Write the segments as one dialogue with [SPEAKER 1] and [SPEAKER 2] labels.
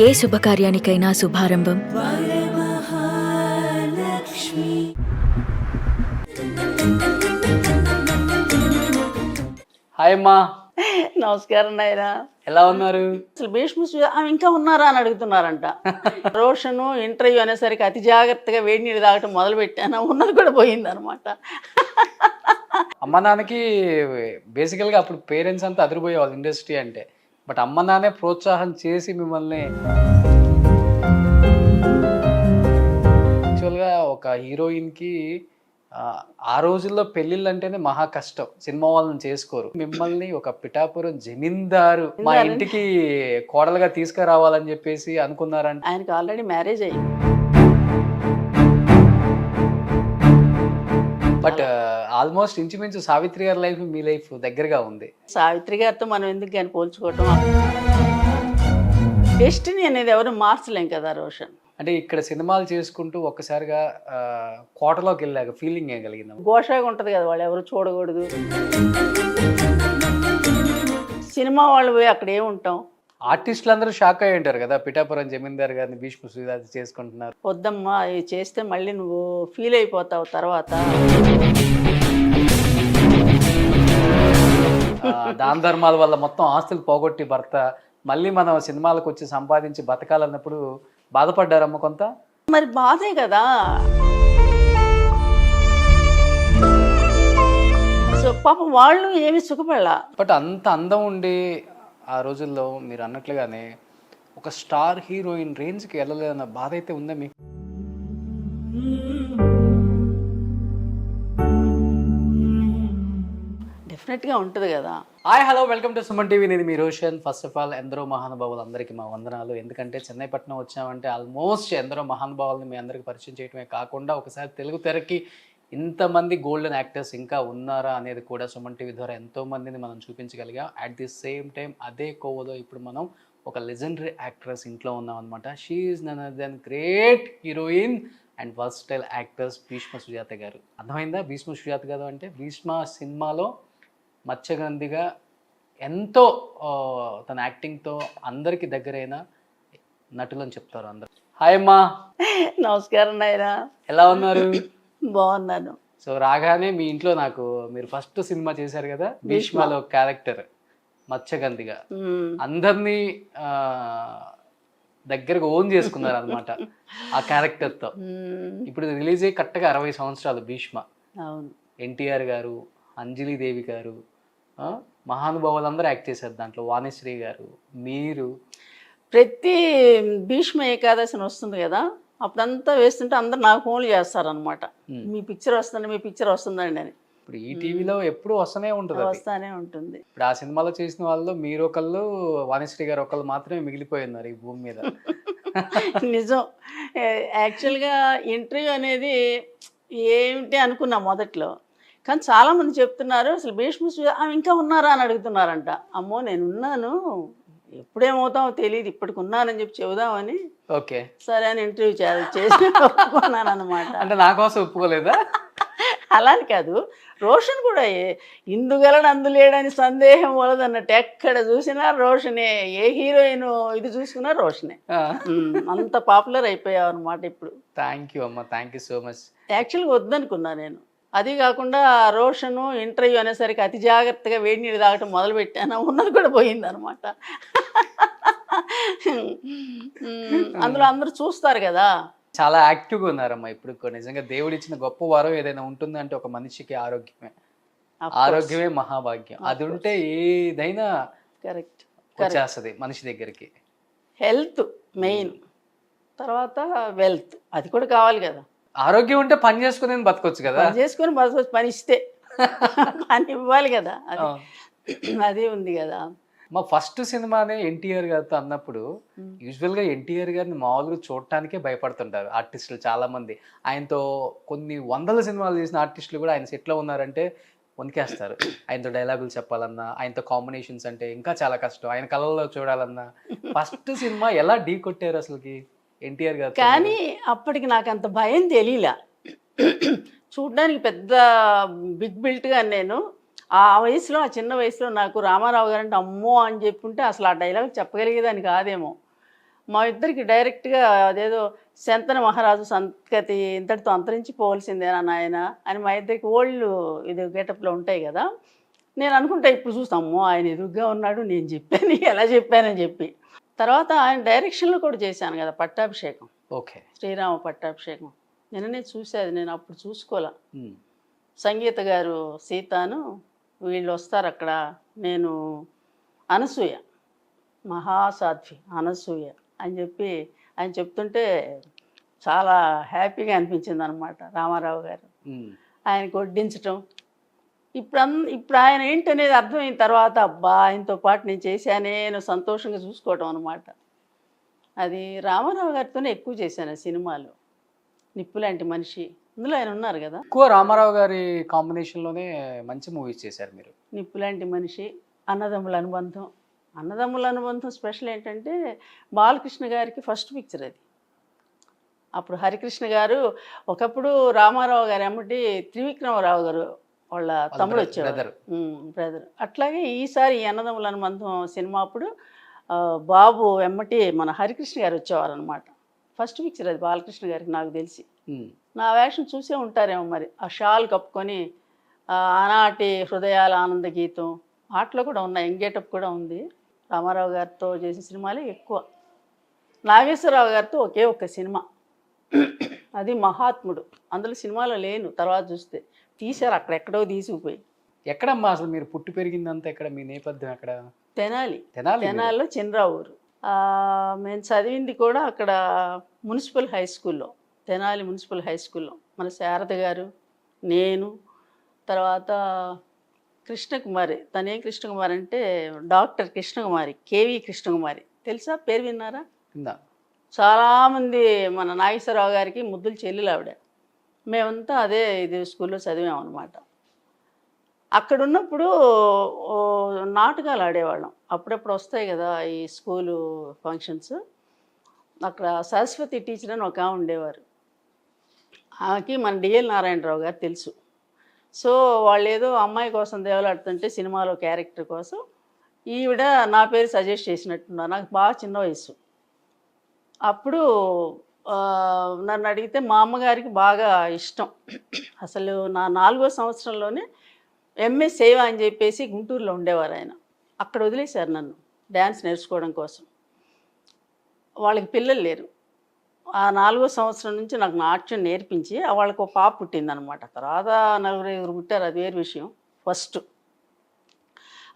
[SPEAKER 1] ఏ శుభకార్యానికైనా శుభారంభం
[SPEAKER 2] hi అమ్మా.
[SPEAKER 3] నమస్కారం నాయనా.
[SPEAKER 2] ఎలా ఉన్నారు?
[SPEAKER 3] అసలు భీష్మ ఆమె ఇంకా ఉన్నారా అని అడుగుతున్నారంట. రోషను ఇంటర్వ్యూ అనేసరికి అతి జాగ్రత్తగా వేడి నీళ్ళు తాగటం మొదలు పెట్టాను, ఉన్నది కూడా పోయింది అనమాట.
[SPEAKER 2] అమ్మ నాన్నకి బేసికల్గా అప్పుడు పేరెంట్స్ అంతా అదిరిపోయేవాళ్ళు ఇండస్ట్రీ అంటే. బట్ అమ్మ నాన్నే ప్రోత్సాహం చేసి మిమ్మల్ని యాక్చువల్గా ఒక హీరోయిన్కి ఆ రోజుల్లో పెళ్ళిళ్ళు అంటేనే మహా కష్టం, సినిమా వాళ్ళని చేసుకోరు. మిమ్మల్ని ఒక పిఠాపురం జమీందారు మా ఇంటికి కోడలుగా తీసుకురావాలని చెప్పేసి అనుకున్నారంట.
[SPEAKER 3] ఆయనకి ఆల్రెడీ మ్యారేజ్ అయ్యింది.
[SPEAKER 2] బట్ ఆల్మోస్ట్ ఇంచుమించు సావిత్రి గారి లైఫ్ మీ లైఫ్ దగ్గరగా ఉంది.
[SPEAKER 3] సావిత్రి గారితో మనం ఎందుకు కానీ పోల్చుకోవటం? డెస్టినీ అనేది ఎవరు మార్చలేం కదా రోషన్.
[SPEAKER 2] అంటే ఇక్కడ సినిమాలు చేసుకుంటూ ఒక్కసారిగా కోటలోకి వెళ్ళాక ఫీలింగ్ ఏం కలిగిందా?
[SPEAKER 3] ఘోషగా ఉంటుంది కదా, వాళ్ళు ఎవరు చూడకూడదు. సినిమా వాళ్ళు పోయి అక్కడ ఏముంటాం.
[SPEAKER 2] ఆర్టిస్టులు అందరూ షాక్ అయ్యి ఉంటారు కదా, పిఠాపురం జమీందార్ గారిని భీష్మ సుజాత చేసుకుంటున్నారు.
[SPEAKER 3] వద్దమ్మా, ఇది చేస్తే మళ్ళీ నువ్వు ఫీల్ అయిపోతావు తర్వాత.
[SPEAKER 2] దాన ధర్మాల వల్ల మొత్తం ఆస్తులు పోగొట్టి భర్త మళ్ళీ మనం సినిమాలకు వచ్చి సంపాదించి బతకాలన్నప్పుడు బాధపడ్డారమ్మ కొంత?
[SPEAKER 3] మరి బాధే కదా. సో పాపం వాళ్ళు ఏమి సుఖపడలా.
[SPEAKER 2] బట్ అంత అందం ఉండి ఆ రోజుల్లో మీరు అన్నట్లుగానే ఒక స్టార్ హీరోయిన్ రేంజ్కి వెళ్ళలేదన్న బాధ అయితే ఉందా మీకు?
[SPEAKER 3] డెఫినెట్గా ఉంటుంది కదా.
[SPEAKER 2] Hi hello, welcome to Suman TV. నేను మీ రోషన్. ఫస్ట్ ఆఫ్ ఆల్ ఎందరో మహానుభావులు అందరికీ మా వందనాలు. ఎందుకంటే చెన్నైపట్నం వచ్చామంటే ఆల్మోస్ట్ ఎందరో మహానుభావులను మీ అందరికీ పరిచయం చేయడమే కాకుండా ఒకసారి తెలుగు తెరకి ఇంతమంది గోల్డెన్ యాక్టర్స్ ఇంకా ఉన్నారా అనేది కూడా సుమన్ టీవీ ద్వారా ఎంతోమందిని మనం చూపించగలిగాం. అట్ ది సేమ్ టైం అదే కోవలో ఇప్పుడు మనం ఒక లెజెండరీ యాక్ట్రెస్ ఇంట్లో ఉన్నాం అనమాట. She is none other than great heroine and versatile actors Bhishma Sujatha గారు. అర్థమైందా? భీష్మ సుజాత గారు అంటే భీష్మ సినిమాలో మత్స్యగంధిగా ఎంతో తన యాక్టింగ్తో అందరికీ దగ్గరైన నటులని చెప్తారు అందరు. హాయ్ అమ్మా.
[SPEAKER 3] నమస్కారం నాయనా.
[SPEAKER 2] ఎలా ఉన్నారు?
[SPEAKER 3] బాగున్నాను.
[SPEAKER 2] సో రాగానే మీ ఇంట్లో నాకు మీరు ఫస్ట్ సినిమా చేశారు కదా, భీష్మలో క్యారెక్టర్ మత్స్యగంధిగా అందరినీ దగ్గరకు ఓన్ చేసుకున్నారు అనమాట ఆ క్యారెక్టర్తో. ఇప్పుడు రిలీజ్ అయ్యి కరెక్ట్గా 60 సంవత్సరాలు భీష్మ.
[SPEAKER 3] అవును.
[SPEAKER 2] ఎన్టీఆర్ గారు, అంజలిదేవి గారు, మహానుభావులు అందరూ యాక్ట్ చేశారు దాంట్లో. వాణిశ్రీ గారు, మీరు.
[SPEAKER 3] ప్రతి భీష్మ ఏకాదశిని వస్తుంది కదా, అప్పుడంతా వేస్తుంటే అందరు నాకు ఫోన్లు చేస్తారనమాట. మీ పిక్చర్ వస్తుంది, మీ పిక్చర్ వస్తుందండి అని.
[SPEAKER 2] ఇప్పుడు ఈ టీవీలో ఎప్పుడు వస్తూనే ఉంటుంది,
[SPEAKER 3] వస్తానే ఉంటుంది.
[SPEAKER 2] ఇప్పుడు ఆ సినిమాలో చేసిన వాళ్ళు మీరు ఒకళ్ళు, వాణిశ్రీ గారు ఒకళ్ళు మాత్రమే మిగిలిపోయి ఉన్నారు ఈ భూమి మీద.
[SPEAKER 3] నిజం. యాక్చువల్గా ఇంటర్వ్యూ అనేది ఏమిటి అనుకున్నా మొదట్లో, కానీ చాలామంది చెప్తున్నారు అసలు భీష్మ ఆమె ఇంకా ఉన్నారా అని అడుగుతున్నారంట. అమ్మో నేను ఉన్నాను, ఎప్పుడేమవుతామో తెలియదు, ఇప్పటికి ఉన్నానని చెప్పి చెబుదామని.
[SPEAKER 2] ఓకే,
[SPEAKER 3] సరే అని ఇంటర్వ్యూ చేసి ఒప్పుకున్నాను అనమాట.
[SPEAKER 2] అంటే నా కోసం ఒప్పుకోలేదా?
[SPEAKER 3] అలాని కాదు, రోషన్ కూడా ఇందుగలడు అందులేడని సందేహం వలదన్నట్టు ఎక్కడ చూసినా రోషనే. ఏ హీరోయిన్ ఇది చూసుకున్నా రోషనే. అంత పాపులర్ అయిపోయావు అనమాట ఇప్పుడు.
[SPEAKER 2] థ్యాంక్ యూ అమ్మ, థ్యాంక్ యూ సో మచ్.
[SPEAKER 3] యాక్చువల్గా వద్దనుకున్నా నేను. అది కాకుండా రోషను ఇంటర్వ్యూ అనేసరికి అతి జాగ్రత్తగా వేడి నీళ్ళు తాగటం మొదలు పెట్టాను, ఉన్నది కూడా పోయింది అనమాట. అందులో అందరూ చూస్తారు కదా.
[SPEAKER 2] చాలా యాక్టివ్గా ఉన్నారమ్మా ఇప్పుడు. నిజంగా దేవుడు ఇచ్చిన గొప్ప వరం ఏదైనా ఉంటుందంటే ఒక మనిషికి ఆరోగ్యమే. ఆరోగ్యమే మహాభాగ్యం. అది ఉంటే ఏదైనా
[SPEAKER 3] కరెక్ట్
[SPEAKER 2] వచ్చేస్తుంది మనిషి దగ్గరికి.
[SPEAKER 3] హెల్త్ మెయిన్, తర్వాత వెల్త్, అది కూడా కావాలి కదా.
[SPEAKER 2] ఆరోగ్యం ఉంటే పని చేసుకుని బతకొచ్చు కదా.
[SPEAKER 3] పని చేసుకొని బతకొచ్చు, పని ఇస్తే పని ఇవ్వాలి కదా, అది ఉంది కదా.
[SPEAKER 2] మా ఫస్ట్ సినిమానే ఎన్టీఆర్ గారితో అన్నప్పుడు యూజువల్గా ఎన్టీఆర్ గారిని మామూలుగా చూడటానికే భయపడుతుంటారు ఆర్టిస్టులు చాలా మంది. ఆయనతో కొన్ని వందల సినిమాలు చేసిన ఆర్టిస్టులు కూడా ఆయన సెట్లో ఉన్నారంటే వణికేస్తారు. ఆయనతో డైలాగులు చెప్పాలన్నా, ఆయనతో కాంబినేషన్స్ అంటే ఇంకా చాలా కష్టం. ఆయన కళల్లో చూడాలన్నా ఫస్ట్ సినిమా ఎలా ఢీ కొట్టారు అసలుకి ఎన్టీఆర్ గారు?
[SPEAKER 3] కానీ అప్పటికి నాకు అంత భయం తెలియలా. చూడడానికి పెద్ద బిగ్ బిల్ట్గా నేను ఆ వయసులో, ఆ చిన్న వయసులో నాకు రామారావు గారు అంటే అమ్మో అని చెప్పుంటే అసలు ఆ డైలాగ్ చెప్పగలిగేదాన్ని కాదేమో. మా ఇద్దరికి డైరెక్ట్గా అదేదో శంతన మహారాజు సంతతి ఇంతటితో అంతరించిపోవలసిందేనా నాయన అని మా ఇద్దరికి ఓల్డ్ ఇది గెటప్లో ఉంటాయి కదా. నేను అనుకుంటా ఇప్పుడు చూస్తాము ఆయన ఎదురుగ్గా ఉన్నాడు, నేను చెప్పాను ఎలా చెప్పానని చెప్పి. తర్వాత ఆయన డైరెక్షన్లో కూడా చేశాను కదా పట్టాభిషేకం,
[SPEAKER 2] ఓకే.
[SPEAKER 3] శ్రీరామ పట్టాభిషేకం. నిన్ననే చూసేది, నేను అప్పుడు చూసుకోలే. సంగీత గారు సీతాను వీళ్ళు వస్తారు అక్కడ, నేను అనసూయ, మహాసాధ్వి అనసూయ అని చెప్పి ఆయన చెప్తుంటే చాలా హ్యాపీగా అనిపించింది అనమాట. రామారావు గారు ఆయనకు వడ్డించటం, ఇప్పుడు ఆయన ఏంటనేది అర్థమైన తర్వాత అబ్బా ఆయనతో పాటు నేను చేశానే నేను సంతోషంగా చూసుకోవటం అనమాట. అది రామారావు గారితోనే ఎక్కువ చేశాను సినిమాలు. నిప్పు లాంటి మనిషి, అందులో ఆయన ఉన్నారు కదా.
[SPEAKER 2] ఎక్కువ రామారావు గారి కాంబినేషన్లోనే మంచి మూవీస్ చేశారు మీరు.
[SPEAKER 3] నిప్పు లాంటి మనిషి, అన్నదమ్ముల అనుబంధం. అన్నదమ్ముల అనుబంధం స్పెషల్ ఏంటంటే బాలకృష్ణ గారికి ఫస్ట్ పిక్చర్ అది. అప్పుడు హరికృష్ణ గారు ఒకప్పుడు రామారావు గారు ఎమ్మటి త్రివిక్రమరావు గారు వాళ్ళ తమ్ముడు వచ్చేవారు, బ్రదర్. అట్లాగే ఈసారి ఈ అన్నదమ్ముల అనుబంధం సినిమా అప్పుడు బాబు ఎమ్మటి మన హరికృష్ణ గారు వచ్చేవారు అనమాట. ఫస్ట్ పిక్చర్ అది బాలకృష్ణ గారికి నాకు తెలిసి. నా వేషం చూసే ఉంటారేమో మరి, ఆ షాల్ కప్పుకొని ఆనాటి హృదయాల ఆనంద గీతం ఆటలో కూడా ఉన్నాయి, ఎంగేటప్ కూడా ఉంది. రామారావు గారితో చేసిన సినిమాలే ఎక్కువ. నాగేశ్వరరావు గారితో ఒకే ఒక్క సినిమా, అది మహాత్ముడు. అందులో సినిమాలో లేను, తర్వాత చూస్తే తీశారు అక్కడెక్కడో తీసుకుపోయి.
[SPEAKER 2] ఎక్కడమ్మా అసలు మీరు పుట్టి పెరిగిందంతా ఎక్కడ, మీ నేపథ్యం ఎక్కడ?
[SPEAKER 3] తెనాలి.
[SPEAKER 2] తెనాలి.
[SPEAKER 3] తెనాలిలో చిన్నరావు ఊరు. మేము చదివింది కూడా అక్కడ మున్సిపల్ హై స్కూల్లో, తెనాలి మున్సిపల్ హై స్కూల్లో. మన శారద గారు, నేను, తర్వాత కృష్ణకుమారి. తనేం కృష్ణకుమారి అంటే డాక్టర్ కృష్ణకుమారి, కేవీ కృష్ణకుమారి. తెలుసా, పేరు విన్నారా? చాలామంది మన నాగేశ్వరరావు గారికి ముద్దులు చెల్లెలు ఆవిడ. మేమంతా అదే ఇది స్కూల్లో చదివామన్నమాట. అక్కడ ఉన్నప్పుడు నాటకాలు ఆడేవాళ్ళం, అప్పుడప్పుడు వస్తాయి కదా ఈ స్కూలు ఫంక్షన్స్. అక్కడ సరస్వతి టీచర్ అని ఒక ఆమె ఉండేవారు. ఆమెకి మన డిఎల్ నారాయణరావు గారు తెలుసు. సో వాళ్ళు ఏదో అమ్మాయి కోసం దేవలాడుతుంటే సినిమాలో క్యారెక్టర్ కోసం ఈవిడ నా పేరు సజెస్ట్ చేసినట్టున్నారు. నాకు బాగా చిన్న వయసు. అప్పుడు నన్ను అడిగితే మా అమ్మగారికి బాగా ఇష్టం. అసలు నా 4వ సంవత్సరంలోనే ఎంఏ సేవ అని చెప్పేసి గుంటూరులో ఉండేవారు ఆయన. అక్కడ వదిలేశారు నన్ను డ్యాన్స్ నేర్చుకోవడం కోసం. వాళ్ళకి పిల్లలు లేరు. ఆ 4వ సంవత్సరం నుంచి నాకు నాట్యం నేర్పించి వాళ్ళకి ఒక పాప పుట్టిందనమాట. తర్వాత 4 పుట్టారు, అది వేరు విషయం. ఫస్ట్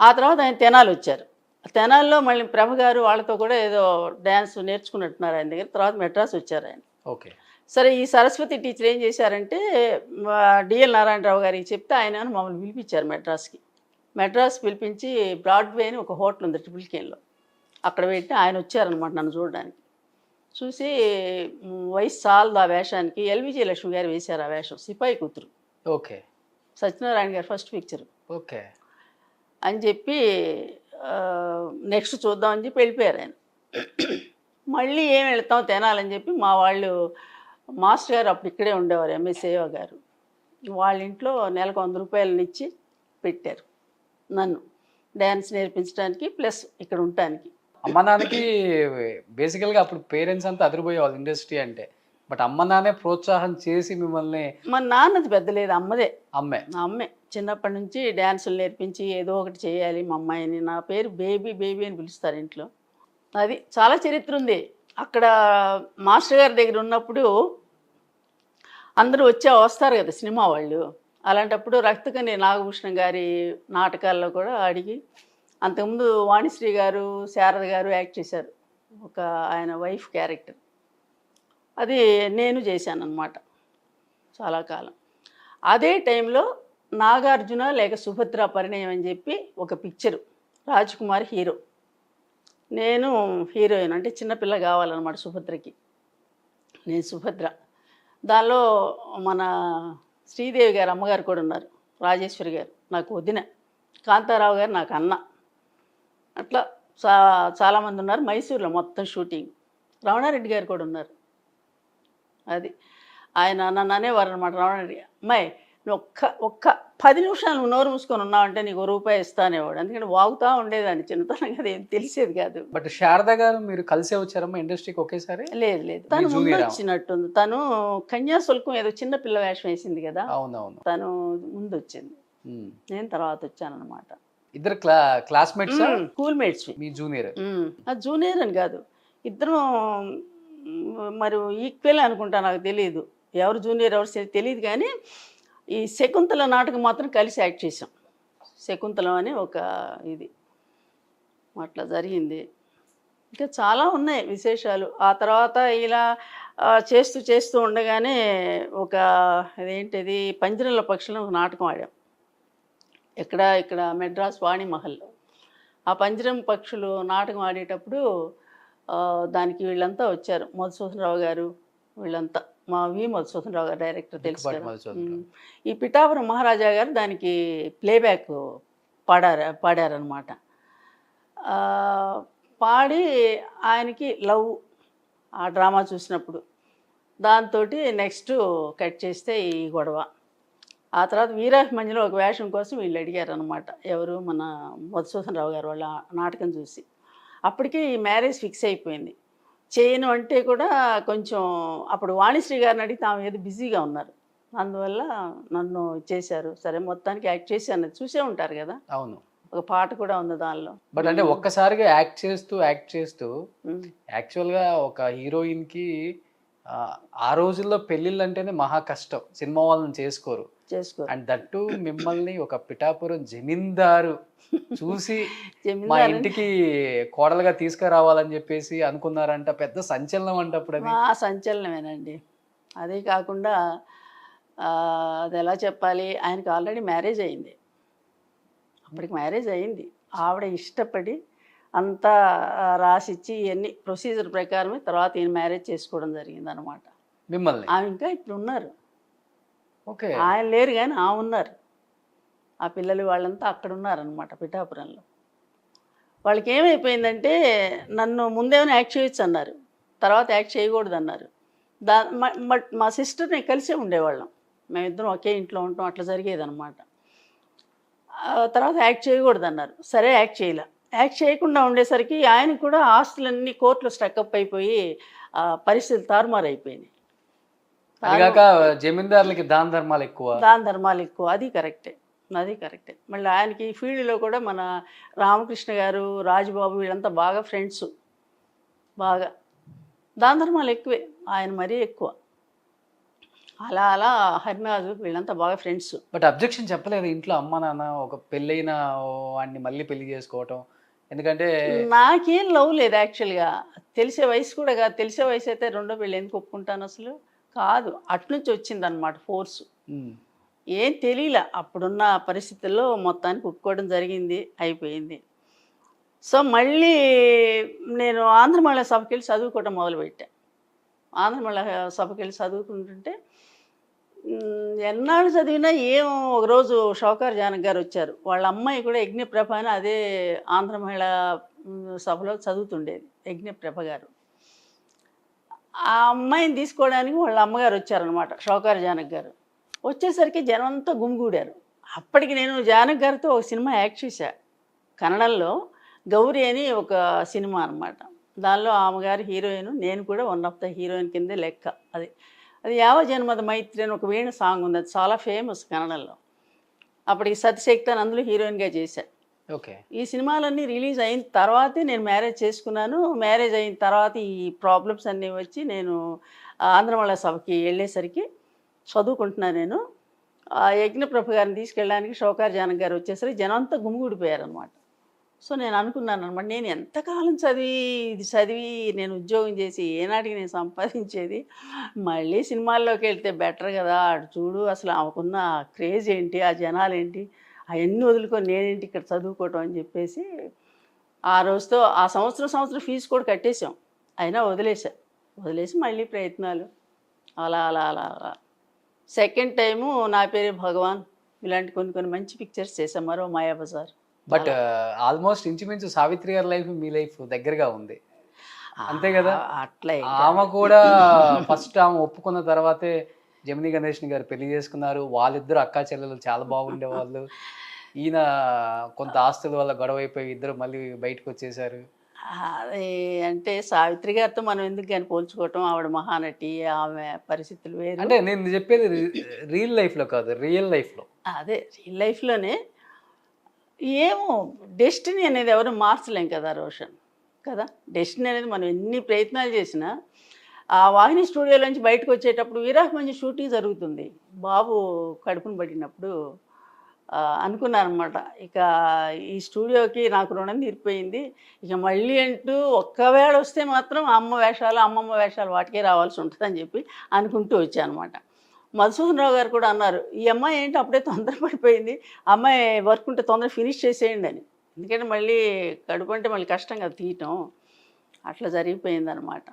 [SPEAKER 3] ఆ తర్వాత ఆయన తెనాలి వచ్చారు. తెనాల్లో మళ్ళీ ప్రభ గారు వాళ్ళతో కూడా ఏదో డ్యాన్స్ నేర్చుకున్నట్టున్నారు ఆయన దగ్గర. తర్వాత మెడ్రాస్ వచ్చారు ఆయన.
[SPEAKER 2] ఓకే.
[SPEAKER 3] సరే, ఈ సరస్వతి టీచర్ ఏం చేశారంటే డిఎల్ నారాయణరావు గారికి చెప్తే ఆయన మమ్మల్ని పిలిపించారు మెడ్రాస్కి. మెడ్రాస్ పిలిపించి బ్రాడ్వే అని ఒక హోటల్ ఉంది ట్రిపుల్-కేన్లో, అక్కడ పెట్టి ఆయన వచ్చారనమాట నన్ను చూడడానికి. చూసి వయసు చాలదు ఆ వేషానికి, ఎల్విజి లక్ష్మి గారు వేశారు ఆ వేషం, సిపాయి కూతురు.
[SPEAKER 2] ఓకే.
[SPEAKER 3] సత్యనారాయణ గారు ఫస్ట్ పిక్చర్.
[SPEAKER 2] ఓకే
[SPEAKER 3] అని చెప్పి నెక్స్ట్ చూద్దామని చెప్పి వెళ్ళిపోయారు ఆయన. మళ్ళీ ఏం వెళ్తాం తెనాలని చెప్పి మా వాళ్ళు మాస్టర్ గారు అప్పుడు ఇక్కడే ఉండేవారు, ఎంఏ సేవ గారు. వాళ్ళ ఇంట్లో నెలకు 100 రూపాయలని ఇచ్చి పెట్టారు నన్ను డ్యాన్స్ నేర్పించడానికి ప్లస్ ఇక్కడ ఉండటానికి.
[SPEAKER 2] అమ్మ నాన్నకి బేసికల్గా అప్పుడు పేరెంట్స్ అంతా అదిరిపోయేవాళ్ళు ఇండస్ట్రీ అంటే. బట్ అమ్మ నాన్నే ప్రోత్సాహం చేసి మిమ్మల్ని.
[SPEAKER 3] మా నాన్నది పెద్ద లేదు, అమ్మదే.
[SPEAKER 2] అమ్మే.
[SPEAKER 3] నా అమ్మే చిన్నప్పటి నుంచి డ్యాన్సులు నేర్పించి ఏదో ఒకటి చేయాలి మా అమ్మాయిని. నా పేరు బేబీ బేబీ అని పిలుస్తారు ఇంట్లో. అది చాలా చరిత్ర ఉంది. అక్కడ మాస్టర్ గారి దగ్గర ఉన్నప్పుడు అందరూ వస్తారు కదా సినిమా వాళ్ళు. అలాంటప్పుడు రక్తకని నాగభూషణం గారి నాటకాల్లో కూడా అడిగి, అంతకుముందు వాణిశ్రీ గారు, శారద గారు యాక్ట్ చేశారు ఒక ఆయన వైఫ్ క్యారెక్టర్. అది నేను చేశాను అన్నమాట చాలా కాలం. అదే టైంలో నాగార్జున లేక సుభద్ర పరిణయం అని చెప్పి ఒక పిక్చరు, రాజ్కుమార్ హీరో, నేను హీరోయిన్. అంటే చిన్నపిల్ల కావాలన్నమాట సుభద్రకి, నేను సుభద్ర. దానిలో మన శ్రీదేవి గారు అమ్మగారు కూడా ఉన్నారు, రాజేశ్వరి గారు నాకు వదిన, కాంతారావు గారు నాకు అన్న. అట్లా చాలామంది ఉన్నారు. మైసూర్లో మొత్తం షూటింగ్. రమణారెడ్డి గారు కూడా ఉన్నారు. అది ఆయన నన్ను అనేవారు అనమాట. రమణారెడ్డి, అమ్మాయి ఒక్క 10 నిమిషాలు నువ్వు నోరు మూసుకొని ఉన్నావంటే నీకు రూపాయి ఇస్తానేవాడు. ఎందుకంటే వాగుతూ ఉండేదాన్ని చిన్నతనం కదా, ఏం తెలిసేది కాదు.
[SPEAKER 2] బట్ శారద గారు మీరు కలిసే వచ్చారమ్మా ఇండస్ట్రీకి ఒకేసారి?
[SPEAKER 3] లేదు లేదు, తను ముందు వచ్చినట్టుంది. తను కన్యాశుల్కం ఏదో చిన్న పిల్ల వేషం వేసింది కదా,
[SPEAKER 2] అవునవును,
[SPEAKER 3] తను ముందు వచ్చింది, నేను తర్వాత వచ్చానన్నమాట.
[SPEAKER 2] ఇద్దరు క్లాస్మేట్స్,
[SPEAKER 3] స్కూల్ మేట్స్.
[SPEAKER 2] మీ జూనియర్?
[SPEAKER 3] జూనియర్ అని కాదు, ఇద్దరం మరి ఈక్వల్ అనుకుంటా, నాకు తెలియదు ఎవరు జూనియర్ ఎవరు తెలియదు. కానీ ఈ శకుంతల నాటకం మాత్రం కలిసి యాక్ట్ చేసాం. శకుంతలం అని ఒక ఇది అట్లా జరిగింది. ఇంకా చాలా ఉన్నాయి విశేషాలు. ఆ తర్వాత ఇలా చేస్తూ చేస్తూ ఉండగానే ఒక అదేంటిది పంజరంలో పక్షులు ఒక నాటకం ఆడాం ఇక్కడ మెడ్రాస్ వాణిమహల్లో. ఆ పంజరం పక్షులు నాటకం ఆడేటప్పుడు దానికి వీళ్ళంతా వచ్చారు, మధుసూదనరావు గారు వీళ్ళంతా, మా మధుసూదనరావు గారు డైరెక్టర్ తెలుసు కదా. ఈ పిఠాపురం మహారాజా గారు దానికి ప్లేబ్యాక్ పాడారనమాట. పాడి ఆయనకి లవ్ ఆ డ్రామా చూసినప్పుడు, దాంతో నెక్స్ట్ కట్ చేస్తే ఈ గొడవ. ఆ తర్వాత వీరాభిమన్యులో ఒక వేషం కోసం వీళ్ళు అడిగారు అనమాట, ఎవరు మన మధుసూదనరావు గారు వాళ్ళ నాటకం చూసి. అప్పటికే ఈ మ్యారేజ్ ఫిక్స్ అయిపోయింది. చేయను అంటే కూడా కొంచెం అప్పుడు వాణిశ్రీ గారిని అడిగితే ఆమె ఏదో బిజీగా ఉన్నారు, అందువల్ల నన్ను చేశారు. సరే మొత్తానికి యాక్ట్ చేశాను, చూసే ఉంటారు కదా.
[SPEAKER 2] అవును,
[SPEAKER 3] ఒక పాట కూడా ఉంది దానిలో.
[SPEAKER 2] బట్ అంటే ఒక్కసారిగా యాక్ట్ చేస్తూ యాక్చువల్గా ఒక హీరోయిన్కి ఆ రోజుల్లో పెళ్ళిళ్ళు అంటేనే మహా కష్టం, సినిమా వాళ్ళని చేసుకోరు. అండ్ దట్టు మిమ్మల్ని ఒక పిఠాపురం జమీందారు చూసి మా ఇంటికి కోడలుగా తీసుకురావాలని చెప్పేసి అనుకున్నారంట. పెద్ద సంచలనం అంట అప్పుడు. అది
[SPEAKER 3] సంచలనమేనండి. అదే కాకుండా అది ఎలా చెప్పాలి, ఆయనకు ఆల్రెడీ మ్యారేజ్ అయింది. అప్పటికి మ్యారేజ్ అయింది. ఆవిడ ఇష్టపడి అంతా రాసిచ్చి ఇవన్నీ ప్రొసీజర్ ప్రకారమే తర్వాత ఈయన మ్యారేజ్ చేసుకోవడం జరిగింది అనమాట.
[SPEAKER 2] మిమ్మల్ని?
[SPEAKER 3] ఆమె ఇంకా ఇప్పుడు ఉన్నారు.
[SPEAKER 2] ఓకే,
[SPEAKER 3] ఆయన లేరు కానీ ఆమె ఉన్నారు. ఆ పిల్లలు వాళ్ళంతా అక్కడ ఉన్నారనమాట పిఠాపురంలో. వాళ్ళకి ఏమైపోయిందంటే నన్ను ముందేమైనా యాక్ట్ చేయొచ్చు అన్నారు, తర్వాత యాక్ట్ చేయకూడదు అన్నారు. మా సిస్టర్ని కలిసే ఉండేవాళ్ళం, మేమిద్దరం ఒకే ఇంట్లో ఉంటాం, అట్లా జరిగేదన్నమాట. తర్వాత యాక్ట్ చేయకూడదు అన్నారు, సరే యాక్ట్ చేయలే. యాక్ట్ చేయకుండా ఉండేసరికి ఆయన కూడా ఆస్తులన్నీ కోర్టులో స్టక్అప్ అయిపోయి పరిస్థితులు తారుమారైపోయినాయి.
[SPEAKER 2] జమీందారులకి దాన ధర్మాలు ఎక్కువ. అది కరెక్టే.
[SPEAKER 3] మళ్ళీ ఆయనకి ఈ ఫీల్డ్లో కూడా మన రామకృష్ణ గారు, రాజుబాబు వీళ్ళంతా బాగా ఫ్రెండ్స్. బాగా దాన ధర్మాలు ఎక్కువే, ఆయన మరీ ఎక్కువ. అలా హరినాథు వీళ్ళంతా బాగా ఫ్రెండ్స్.
[SPEAKER 2] బట్ అబ్జెక్షన్ చెప్పలేదు ఇంట్లో అమ్మ నాన్న ఒక పెళ్ళైన వాడిని మళ్ళీ పెళ్లి చేసుకోవటం? ఎందుకంటే
[SPEAKER 3] నాకేం లవ్ లేదు యాక్చువల్గా, తెలిసే వయసు కూడా కాదు. తెలిసే వయసు అయితే రెండో పెళ్ళి ఎందుకు ఒప్పుకుంటాను అసలు, కాదు. అట్నుంచి వచ్చిందనమాట ఫోర్సు. ఏం తెలియలే అప్పుడున్న పరిస్థితుల్లో, మొత్తానికి ఒప్పుకోవడం జరిగింది, అయిపోయింది. సో మళ్ళీ నేను ఆంధ్రమహిళా సభకి వెళ్ళి చదువుకోవటం మొదలుపెట్టాను. ఆంధ్రమహిళా సభకి వెళ్ళి చదువుకుంటుంటే ఎన్నాళ్ళు చదివినా ఒకరోజు షౌకార్ జానక్ గారు వచ్చారు. వాళ్ళ అమ్మాయి కూడా యజ్ఞప్రభ అని అదే ఆంధ్రమహిళా సభలో చదువుతుండేది, యజ్ఞప్రభ గారు. ఆ అమ్మాయిని తీసుకోవడానికి వాళ్ళ అమ్మగారు వచ్చారనమాట, షౌకార్ జానక్ గారు. వచ్చేసరికి జనం అంతా గుమిగూడారు. అప్పటికి నేను జానక్ గారితో ఒక సినిమా యాక్ట్ చేశా కన్నడంలో, గౌరీ అని ఒక సినిమా అనమాట. దానిలో ఆమెగారు హీరోయిన్, నేను కూడా వన్ ఆఫ్ ద హీరోయిన్ కిందే లెక్క. అది యావ జన్మద మైత్రి అని ఒక వీణ సాంగ్ ఉంది, అది చాలా ఫేమస్ కన్నడంలో. అప్పటికి సత్యశక్తి అని అందులో హీరోయిన్గా చేశాను.
[SPEAKER 2] ఓకే.
[SPEAKER 3] ఈ సినిమాలన్నీ రిలీజ్ అయిన తర్వాతే నేను మ్యారేజ్ చేసుకున్నాను. మ్యారేజ్ అయిన తర్వాత ఈ ప్రాబ్లమ్స్ అన్నీ వచ్చి నేను ఆంధ్రమహిళా సభకి వెళ్ళేసరికి చదువుకుంటున్నాను నేను. యజ్ఞప్రభ గారిని తీసుకెళ్ళడానికి షౌకార్ జానక్ గారు వచ్చేసరికి జనం అంతా గుమిగూడిపోయారనమాట. సో నేను అనుకున్నాను అనమాట, నేను ఎంతకాలం చదివి నేను ఉద్యోగం చేసి ఏనాటికి నేను సంపాదించేది, మళ్ళీ సినిమాల్లోకి వెళ్తే బెటర్ కదా, అటు చూడు అసలు ఆమెకున్న క్రేజ్ ఏంటి, ఆ జనాలు ఏంటి, అవన్నీ వదులుకొని నేనేంటి ఇక్కడ చదువుకోవటం అని చెప్పేసి ఆ రోజుతో ఆ సంవత్సరం ఫీజు కూడా కట్టేసాం. అయినా వదిలేసి మళ్ళీ ప్రయత్నాలు అలా. సెకండ్ టైము నా పేరే భగవాన్, ఇలాంటి కొన్ని మంచి పిక్చర్స్ చేసాం. మరో మాయాబజార్.
[SPEAKER 2] బట్ ఆల్మోస్ట్ ఇంచుమించు సావిత్రి గారి లైఫ్ మీ లైఫ్ దగ్గరగా ఉంది, అంతే కదా?
[SPEAKER 3] అట్లా
[SPEAKER 2] ఆమె కూడా ఫస్ట్ ఆమె ఒప్పుకున్న తర్వాతే జమినీ గణేష్ని గారు పెళ్లి చేసుకున్నారు. వాళ్ళిద్దరు అక్కా చెల్లెలు చాలా బాగుండేవాళ్ళు. ఈయన కొంత ఆస్తుల వల్ల గొడవ అయిపోయి ఇద్దరు మళ్ళీ బయటకు వచ్చేసారు.
[SPEAKER 3] అది అంటే సావిత్రి గారితో మనం ఎందుకు కానీ పోల్చుకోవటం, ఆవిడ మహానటి, ఆమె పరిస్థితులు వేరు.
[SPEAKER 2] అంటే నేను చెప్పేది రియల్ లైఫ్లో కాదు, రియల్ లైఫ్లో.
[SPEAKER 3] అదే రియల్ లైఫ్లోనే ఏమో డెస్టినీ అనేది ఎవరు మార్చలేం కదా రోషన్, కదా. డెస్టినీ అనేది మనం ఎన్ని ప్రయత్నాలు చేసినా ఆ వాహిని స్టూడియోలోంచి బయటకు వచ్చేటప్పుడు వీరాక్ మంచి షూటింగ్ జరుగుతుంది. బాబు కడుపును పడినప్పుడు అనుకున్నానమాట, ఇక ఈ స్టూడియోకి నాకు రుణం తీరిపోయింది, ఇక మళ్ళీ అంటూ ఒక్కవేళ వస్తే మాత్రం అమ్మమ్మ వేషాలు వాటికే రావాల్సి ఉంటుందని చెప్పి అనుకుంటూ వచ్చాను అనమాట. మధుసూదన్ రావు గారు కూడా అన్నారు, ఈ అమ్మాయి ఏంటి అప్పుడే తొందరపడిపోయింది, అమ్మాయి వర్క్ ఉంటే తొందరగా ఫినిష్ చేసేయండి అని. ఎందుకంటే మళ్ళీ కడుపు అంటే మళ్ళీ కష్టం కదా తీయటం. అట్లా జరిగిపోయిందనమాట.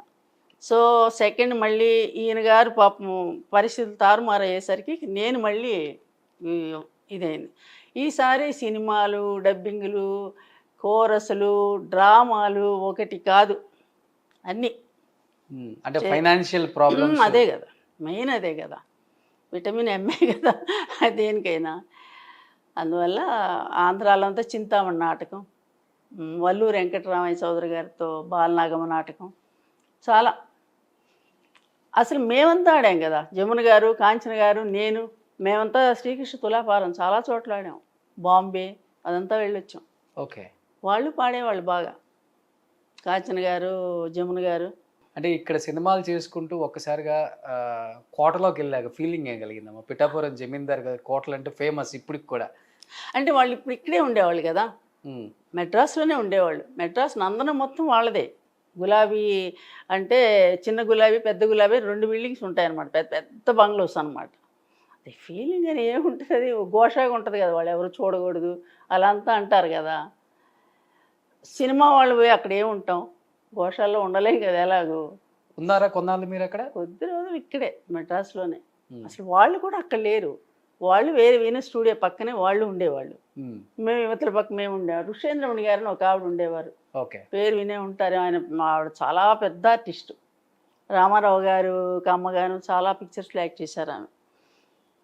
[SPEAKER 3] సో సెకండ్ మళ్ళీ ఈయన గారు పాపం పరిస్థితులు తారుమారయ్యేసరికి నేను మళ్ళీ ఇదైంది. ఈసారి సినిమాలు, డబ్బింగులు, కోరసులు, డ్రామాలు ఒకటి కాదు అన్నీ.
[SPEAKER 2] అంటే ఫైనాన్షియల్ ప్రాబ్లమ్స్
[SPEAKER 3] అదే కదా మెయిన్, అదే కదా విటమిన్ ఎంఏ కదా దేనికైనా. అందువల్ల ఆంధ్రాలో అంతా చింతామణి నాటకం, వల్లూరు వెంకటరామయ్య చౌదరి గారితో బాలనాగమ్మ నాటకం, చాలా అసలు మేమంతా ఆడాం కదా, జమున గారు, కాంచన గారు, నేను, మేమంతా శ్రీకృష్ణ తులాభారం చాలా చోట్ల ఆడాం, బాంబే అదంతా వెళ్ళొచ్చాం.
[SPEAKER 2] ఓకే.
[SPEAKER 3] వాళ్ళు పాడేవాళ్ళు బాగా, కాంచన గారు, జమున గారు.
[SPEAKER 2] అంటే ఇక్కడ సినిమాలు చేసుకుంటూ ఒక్కసారిగా కోటలోకి వెళ్ళాక ఫీలింగ్ ఏం కలిగిందమ్మా? పిఠాపురం జమీందార్ గారి కోటలు అంటే ఫేమస్ ఇప్పటికి కూడా.
[SPEAKER 3] అంటే వాళ్ళు ఇప్పుడు ఇక్కడే ఉండేవాళ్ళు కదా, మెడ్రాస్లోనే ఉండేవాళ్ళు. మెడ్రాస్ నందనం మొత్తం వాళ్ళదే. గులాబీ అంటే చిన్న గులాబీ, పెద్ద గులాబీ, 2 బిల్డింగ్స్ ఉంటాయన్నమాట, పెద్ద పెద్ద బంగ్లోస్ అనమాట. అది ఫీలింగ్ అని ఏముంటుంది, అది ఘోషగా ఉంటుంది కదా, వాళ్ళు ఎవరు చూడకూడదు అలా అంతా అంటారు కదా. సినిమా వాళ్ళు పోయి అక్కడ ఏముంటాం, ఘోషాల్లో ఉండలేం కదా. ఎలాగో
[SPEAKER 2] ఉన్నారా కొన్నాళ్ళు మీరు అక్కడ?
[SPEAKER 3] కొద్ది రోజులు ఇక్కడే మెడ్రాస్లోనే. అసలు వాళ్ళు కూడా అక్కడ లేరు, వాళ్ళు వేరే వేరే స్టూడియో పక్కనే వాళ్ళు ఉండేవాళ్ళు, మేము యువతల పక్క మేము ఉండేవారు. ఋషేంద్రమణి గారిని ఒక ఆవిడ ఉండేవారు, పేరు వినే ఉంటారు. ఆయన ఆవిడ చాలా పెద్ద ఆర్టిస్టు. రామారావు గారు, కమ్మగారు చాలా పిక్చర్స్లో యాక్ట్ చేశారు ఆమె.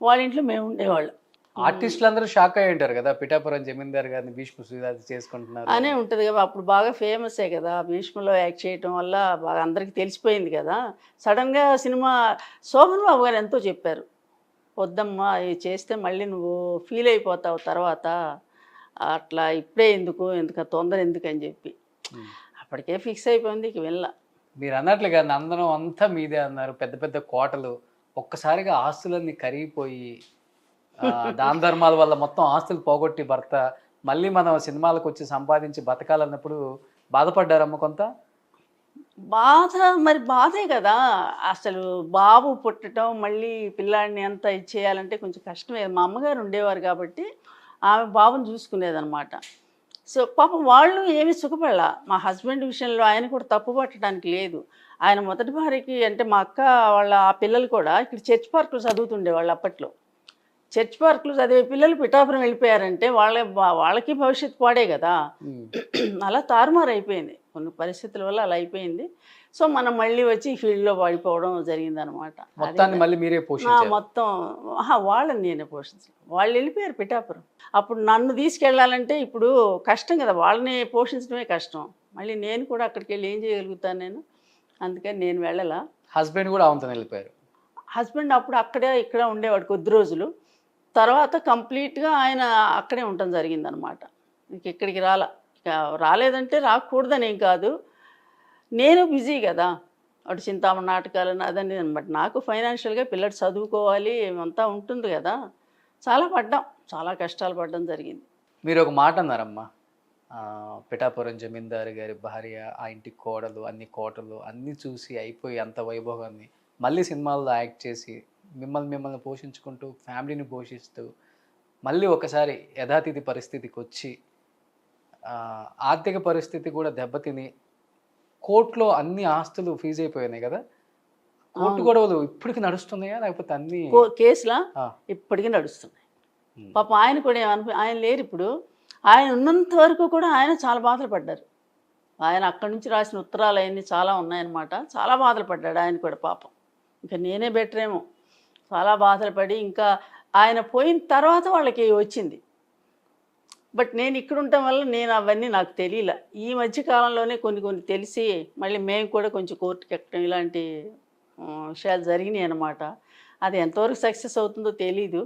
[SPEAKER 3] వాళ్ళ ఇంట్లో మేము ఉండేవాళ్ళు.
[SPEAKER 2] ఆర్టిస్టులు అందరూ షాక్ అయ్యి ఉంటారు కదా, పిఠాపురం జమీందార్ గారిని భీష్మ సుజాత చేసుకుంటున్నారు
[SPEAKER 3] అనే ఉంటుంది కదా. అప్పుడు బాగా ఫేమసే కదా, భీష్మలో యాక్ట్ చేయటం వల్ల బాగా అందరికీ తెలిసిపోయింది కదా. సడన్గా సినిమా శోభన్ బాబు గారు ఎంతో చెప్పారు, వద్దమ్మా ఇది చేస్తే మళ్ళీ నువ్వు ఫీల్ అయిపోతావు తర్వాత, అట్లా ఇప్పుడే ఎందుకు తొందర ఎందుకు అని చెప్పి అప్పటికే ఫిక్స్ అయిపోయింది, ఇక వెళ్ళా.
[SPEAKER 2] మీరు అన్నట్లుగా నందనం అంతా మీదే అన్నారు, పెద్ద పెద్ద కోటలు. ఒక్కసారిగా ఆస్తులన్నీ కరిగిపోయి దాన ధర్మాల వల్ల మొత్తం ఆస్తులు పోగొట్టి భర్త మళ్ళీ మనం సినిమాలకు వచ్చి సంపాదించి బతకాలన్నప్పుడు బాధపడ్డారమ్మ కొంత?
[SPEAKER 3] బాధ మరి బాధే కదా. అసలు బాబు పుట్టడం మళ్ళీ పిల్లాడిని అంతా ఇచ్చేయాలంటే కొంచెం కష్టమే. మా అమ్మగారు ఉండేవారు కాబట్టి ఆమె బాబుని చూసుకునేదనమాట. సో పాపం వాళ్ళు ఏమీ సుఖపడలా. మా హస్బెండ్ విషయంలో ఆయన కూడా తప్పు పట్టడానికి లేదు. ఆయన మొదటి భార్యకి అంటే మా అక్క వాళ్ళ ఆ పిల్లలు కూడా ఇక్కడ చర్చ్ పార్కులు చదువుతుండేవాళ్ళు అప్పట్లో. చర్చ్ పార్కులు చదివే పిల్లలు పిఠాపురం వెళ్ళిపోయారంటే వాళ్ళకి భవిష్యత్తు పాడే కదా. అలా తారుమారు అయిపోయింది, కొన్ని పరిస్థితుల వల్ల అలా అయిపోయింది. సో మనం మళ్ళీ వచ్చి ఈ ఫీల్డ్లో పడిపోవడం జరిగిందనమాట. మొత్తం వాళ్ళని నేనే పోషించాను. వాళ్ళు వెళ్ళిపోయారు పిఠాపురం. అప్పుడు నన్ను తీసుకెళ్ళాలంటే ఇప్పుడు కష్టం కదా, వాళ్ళని పోషించడమే కష్టం. మళ్ళీ నేను కూడా అక్కడికి వెళ్ళి ఏం చేయగలుగుతాను నేను, అందుకని నేను వెళ్ళలా.
[SPEAKER 2] హస్బెండ్ కూడా ఆమెతో వెళ్ళిపోయారు.
[SPEAKER 3] హస్బెండ్ అప్పుడు ఇక్కడ ఉండేవాడు కొద్ది రోజులు, తర్వాత కంప్లీట్గా ఆయన అక్కడే ఉండటం జరిగిందనమాట. ఇంక ఇక్కడికి రాలేదంటే రాకూడదని ఏం కాదు, నేను బిజీ కదా, అటు చింతామణి నాటకాలు అదని అనమాట. నాకు ఫైనాన్షియల్గా పిల్లడు చదువుకోవాలి ఏమంతా ఉంటుంది కదా. చాలా కష్టాలు పడడం జరిగింది.
[SPEAKER 2] మీరు ఒక మాట అన్నారమ్మా, పిఠాపురం జమీందారు గారి భార్య, ఆ ఇంటి కోడలు, అన్ని కోటలు అన్నీ చూసి అయిపోయి అంత వైభవాన్ని మళ్ళీ సినిమాల్లో యాక్ట్ చేసి మిమ్మల్ని పోషించుకుంటూ ఫ్యామిలీని పోషిస్తూ మళ్ళీ ఒకసారి యథాతిథి పరిస్థితికి వచ్చి ఆర్థిక పరిస్థితి కూడా దెబ్బతిని కోర్టులో అన్ని ఆస్తులు ఫీజ్ అయిపోయినాయి కదా. కోర్టు గొడవలు ఇప్పటికి నడుస్తున్నాయా లేకపోతే అన్ని
[SPEAKER 3] కేసులా? ఇప్పటికీ నడుస్తున్నాయి. పాపం ఆయన కూడా ఆయన లేరు ఇప్పుడు. ఆయన ఉన్నంత వరకు కూడా ఆయన చాలా బాధలు పడ్డారు. ఆయన అక్కడి నుంచి రాసిన ఉత్తరాలు అవన్నీ చాలా ఉన్నాయన్నమాట. చాలా బాధలు పడ్డాడు ఆయన కూడా పాపం. ఇంకా నేనే బెటర్ ఏమో, చాలా బాధలు పడి ఇంకా ఆయన పోయిన తర్వాత వాళ్ళకి వచ్చింది. బట్ నేను ఇక్కడ ఉండటం వల్ల నేను అవన్నీ నాకు తెలియలే. ఈ మధ్య కాలంలోనే కొన్ని తెలిసి మళ్ళీ మేము కూడా కొంచెం కోర్టుకి ఎక్కడం ఇలాంటి విషయాలు జరిగినాయి అన్నమాట. అది ఎంతవరకు సక్సెస్ అవుతుందో తెలీదు.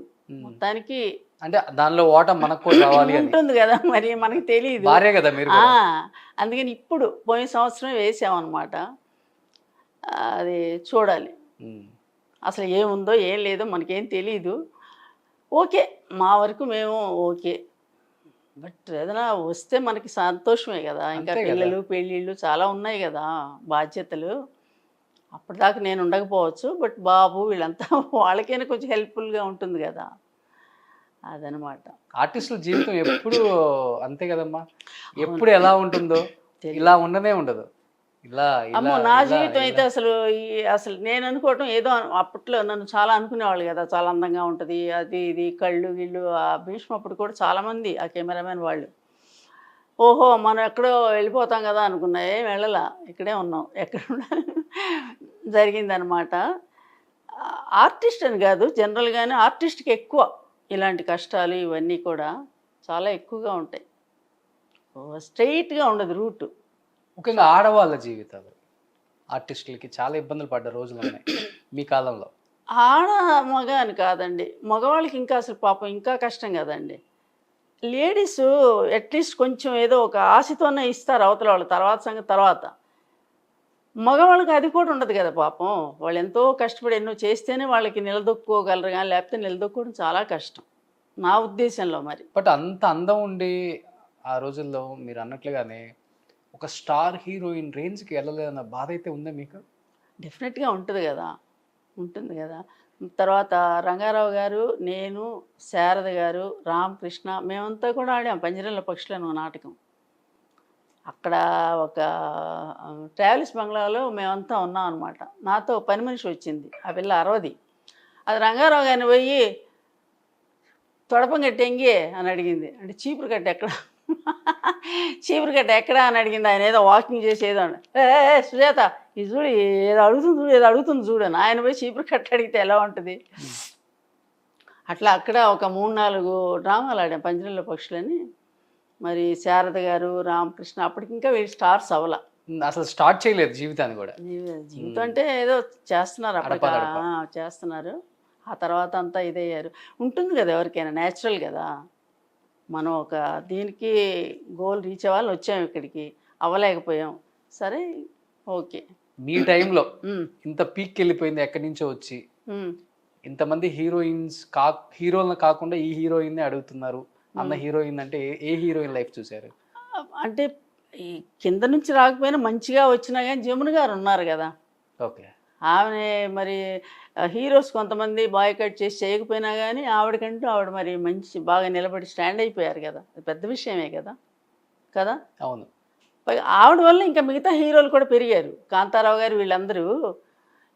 [SPEAKER 3] మొత్తానికి
[SPEAKER 2] అంటే దానిలో ఓటం మనకు కూడా రావాలి అని
[SPEAKER 3] ఉంటుంది కదా, మరి మనకి తెలియదు.
[SPEAKER 2] భార్య కదా మీరు కూడా.
[SPEAKER 3] అందుకని ఇప్పుడు పోయిన సంవత్సరం వేసామన్నమాట. అది చూడాలి అసలు ఏముందో ఏం లేదో మనకేం తెలీదు. ఓకే, మా వరకు మేము ఓకే. బట్ ఏదైనా వస్తే మనకి సంతోషమే కదా. ఇంకా
[SPEAKER 2] అంతే కదా.
[SPEAKER 3] పిల్లలు పెళ్ళిళ్ళు చాలా ఉన్నాయి కదా బాధ్యతలు. అప్పటిదాకా నేను ఉండకపోవచ్చు, బట్ బాబు వీళ్ళంతా వాళ్ళకైనా కొంచెం హెల్ప్ఫుల్గా ఉంటుంది కదా, అదనమాట.
[SPEAKER 2] ఆర్టిస్టుల జీవితం ఎప్పుడు అంతే కదమ్మా, ఎప్పుడు ఎలా ఉంటుందో ఇలా ఉండనే ఉండదు. ఇలా
[SPEAKER 3] అమ్మో, నా జీవితం అయితే అసలు నేను అనుకోవటం ఏదో అప్పట్లో నన్ను చాలా అనుకునేవాళ్ళు కదా, చాలా అందంగా ఉంటుంది అది ఇది కళ్ళు వీళ్ళు. ఆ భీష్మ అప్పుడు కూడా చాలామంది ఆ కెమెరామెన్ వాళ్ళు ఓహో మనం ఎక్కడో వెళ్ళిపోతాం కదా అనుకున్నా. ఏం వెళ్ళలా, ఇక్కడే ఉన్నాం. ఎక్కడ జరిగిందనమాట. ఆర్టిస్ట్ అని కాదు, జనరల్గానే ఆర్టిస్ట్కి ఎక్కువ ఇలాంటి కష్టాలు ఇవన్నీ కూడా చాలా ఎక్కువగా ఉంటాయి. స్ట్రెయిట్గా ఉండదు రూటు.
[SPEAKER 2] ముఖ్యంగా ఆడవాళ్ళ జీవితాలు ఆర్టిస్టులకి చాలా ఇబ్బందులు పడ్డ రోజులు ఉన్నాయి మీ కాలంలో.
[SPEAKER 3] ఆడ మగ అని కాదండి, మగవాళ్ళకి ఇంకా అసలు పాపం ఇంకా కష్టం కదండి. లేడీస్ అట్లీస్ట్ కొంచెం ఏదో ఒక ఆశతోనే ఇస్తారు అవతల వాళ్ళు, తర్వాత సంగతి తర్వాత. మగవాళ్ళకి అది కూడా ఉండదు కదా పాపం. వాళ్ళు ఎంతో కష్టపడి ఎన్నో చేస్తేనే వాళ్ళకి నిలదొక్కుకోగలరు, కానీ లేకపోతే నిలదొక్కుకోవడం చాలా కష్టం నా ఉద్దేశంలో. మరి
[SPEAKER 2] బట్ అంత అందం ఉండి ఆ రోజుల్లో మీరు అన్నట్లుగానే ఒక స్టార్ హీరోయిన్ రేంజ్కి వెళ్ళలేదన్న బాధ అయితే ఉందా మీకు?
[SPEAKER 3] డెఫినెట్గా ఉంటుంది కదా, ఉంటుంది కదా. తర్వాత రంగారావు గారు, నేను, శారద గారు, రామకృష్ణ మేమంతా కూడా ఆడాం పంజరంలో పక్షులను నాటకం. అక్కడ ఒక ట్రావెల్స్ బంగ్లాలో మేమంతా ఉన్నాం అనమాట. నాతో పని మనిషి వచ్చింది, ఆ పిల్ల అరవది. అది రంగారావు గారిని పోయి తొడపం కట్టి ఎంగే అని అడిగింది. అంటే చీపురు కట్ట ఎక్కడ, చీపురు కట్ట ఎక్కడా అని అడిగింది. ఆయన ఏదో వాకింగ్ చేసి ఏదో సుజాత ఇది చూడు ఏదో అడుగుతుంది చూడు, ఏదో అడుగుతుంది చూడని ఆయన పోయి చీపురు కట్ట అడిగితే ఎలా ఉంటుంది. అట్లా అక్కడ ఒక 3-4 డ్రామాలు ఆడాం పంజరంలో పక్షులని. మరి శారద గారు, రామకృష్ణ అప్పటికి ఇంకా వీళ్ళు స్టార్స్ అవ్వాల,
[SPEAKER 2] అసలు స్టార్ట్ చేయలేదు జీవితాన్ని కూడా.
[SPEAKER 3] జీవితం అంటే ఏదో చేస్తున్నారు అప్పటికి చేస్తున్నారు. ఆ తర్వాత అంతా ఇదయ్యారు. ఉంటుంది కదా ఎవరికైనా, న్యాచురల్ కదా. మనం ఒక దీనికి గోల్ రీచ్ అవ్వాలని వచ్చాం, ఇక్కడికి అవ్వలేకపోయాం. సరే ఓకే.
[SPEAKER 2] మీ టైంలో ఇంత పీక్ వెళ్ళిపోయింది ఎక్కడి నుంచో వచ్చి, ఇంతమంది హీరోలను కాకుండా ఈ హీరోయిన్ అడుగుతున్నారు అన్న హీరోయిన్ అంటే ఏ హీరోయిన్ లైఫ్ చూసారు?
[SPEAKER 3] అంటే ఈ కింద నుంచి రాకపోయినా మంచిగా వచ్చినా కానీ జమున గారు ఉన్నారు కదా.
[SPEAKER 2] ఓకే.
[SPEAKER 3] ఆమె మరి హీరోస్ కొంతమంది బాయ్కట్ చేసి చేయకపోయినా కానీ ఆవిడకంటూ ఆవిడ మరి మంచి బాగా నిలబడి స్టాండ్ అయిపోయారు కదా, అది పెద్ద విషయమే కదా కదా.
[SPEAKER 2] అవును.
[SPEAKER 3] ఆవిడ వల్ల ఇంకా మిగతా హీరోలు కూడా పెరిగారు. కాంతారావు గారు వీళ్ళందరూ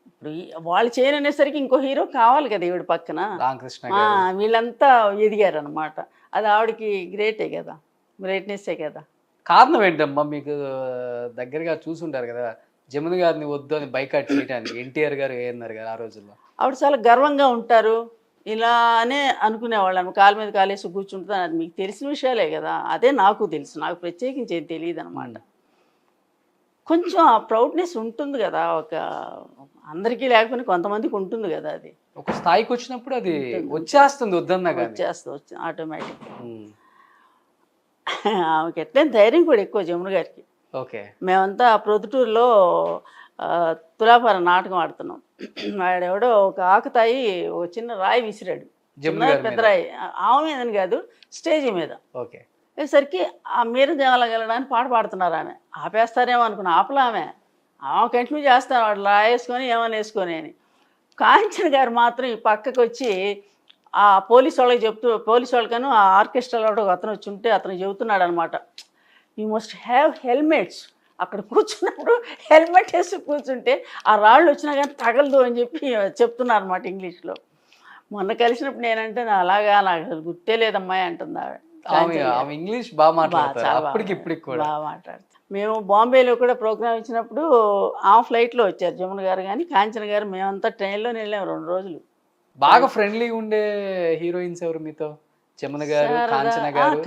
[SPEAKER 3] ఇప్పుడు వాళ్ళు చేయననేసరికి ఇంకో హీరో కావాలి కదా ఈవిడ పక్కన.
[SPEAKER 2] రామకృష్ణ
[SPEAKER 3] వీళ్ళంతా ఎదిగారు అనమాట. అది ఆవిడకి గ్రేటే కదా, గ్రేట్నెస్సే కదా.
[SPEAKER 2] కారణం ఏంటమ్మా? మీకు దగ్గరగా చూసుంటారు కదా, జమున గారిని వద్దు అని బైకాట్ చేయడానికి ఎన్టీఆర్ గారు, ఏఎన్ఆర్ గారు ఆ రోజుల్లో.
[SPEAKER 3] ఆవిడ చాలా గర్వంగా ఉంటారు, ఇలానే అనుకునేవాళ్ళం. కాలు మీద కాలేసి కూర్చుంటుంది. అది మీకు తెలిసిన విషయాలే కదా, అదే నాకు తెలుసు, నాకు ప్రత్యేకించి ఏం తెలియదు అనమాట. కొంచెం ఆ ప్రౌడ్నెస్ ఉంటుంది కదా, ఒక అందరికీ లేకపోయినా కొంతమందికి ఉంటుంది కదా. అది
[SPEAKER 2] ఒక స్థాయికి వచ్చినప్పుడు అది వచ్చేస్తుంది, వద్దన్నా
[SPEAKER 3] వచ్చేస్తుంది ఆటోమేటిక్. ఆమెకి ఎట్లయినా ధైర్యం కూడా ఎక్కువ జమున గారికి.
[SPEAKER 2] ఓకే.
[SPEAKER 3] మేమంతా ప్రొద్దుటూరులో తులాభారం నాటకం ఆడుతున్నాం. వాడెవడో ఒక ఆకుతాయి ఒక చిన్న రాయి విసిరాడు, పెద్ద రాయి. ఆమె మీదని కాదు, స్టేజీ మీద.
[SPEAKER 2] ఓకే.
[SPEAKER 3] వేసరికి ఆ మీరు జగలగలడానికి పాట పాడుతున్నారు. ఆమె ఆపేస్తారేమో అనుకున్నా, ఆపలా. ఆమె కంటిన్యూ చేస్తారు, వాడు వేసుకొని ఏమైనా వేసుకొని అని. కాంచన గారు మాత్రం ఈ పక్కకు వచ్చి ఆ పోలీసు వాళ్ళకను ఆ ఆర్కెస్ట్రాలో ఒక అతను వచ్చి ఉంటే అతను చెబుతున్నాడు అనమాట, యూ మస్ట్ హ్యావ్ హెల్మెట్స్. అక్కడ కూర్చున్నప్పుడు హెల్మెట్ వేసి కూర్చుంటే ఆ రాళ్ళు వచ్చినా కానీ తగలదు అని చెప్పి చెప్తున్నారు అనమాట ఇంగ్లీష్లో. మొన్న కలిసినప్పుడు నేనంటే అలాగా నాకు అసలు గుర్తే లేదమ్మాయి అంటుంది ఆవిడ.
[SPEAKER 2] ఇంగ్లీష్ బాగా మాట్లాడతారు.
[SPEAKER 3] బాగా మాట్లాడతారు. మేము బాంబేలో కూడా ప్రోగ్రామ్ ఇచ్చినప్పుడు ఆ ఫ్లైట్లో వచ్చారు జమున గారు కానీ కాంచన గారు. మేమంతా ట్రైన్లోనే వెళ్ళాము 2 రోజులు.
[SPEAKER 2] బాగా ఫ్రెండ్లీగా ఉండే హీరోయిన్స్ ఎవరు మీతో? జమున గారు, కాంచన గారు.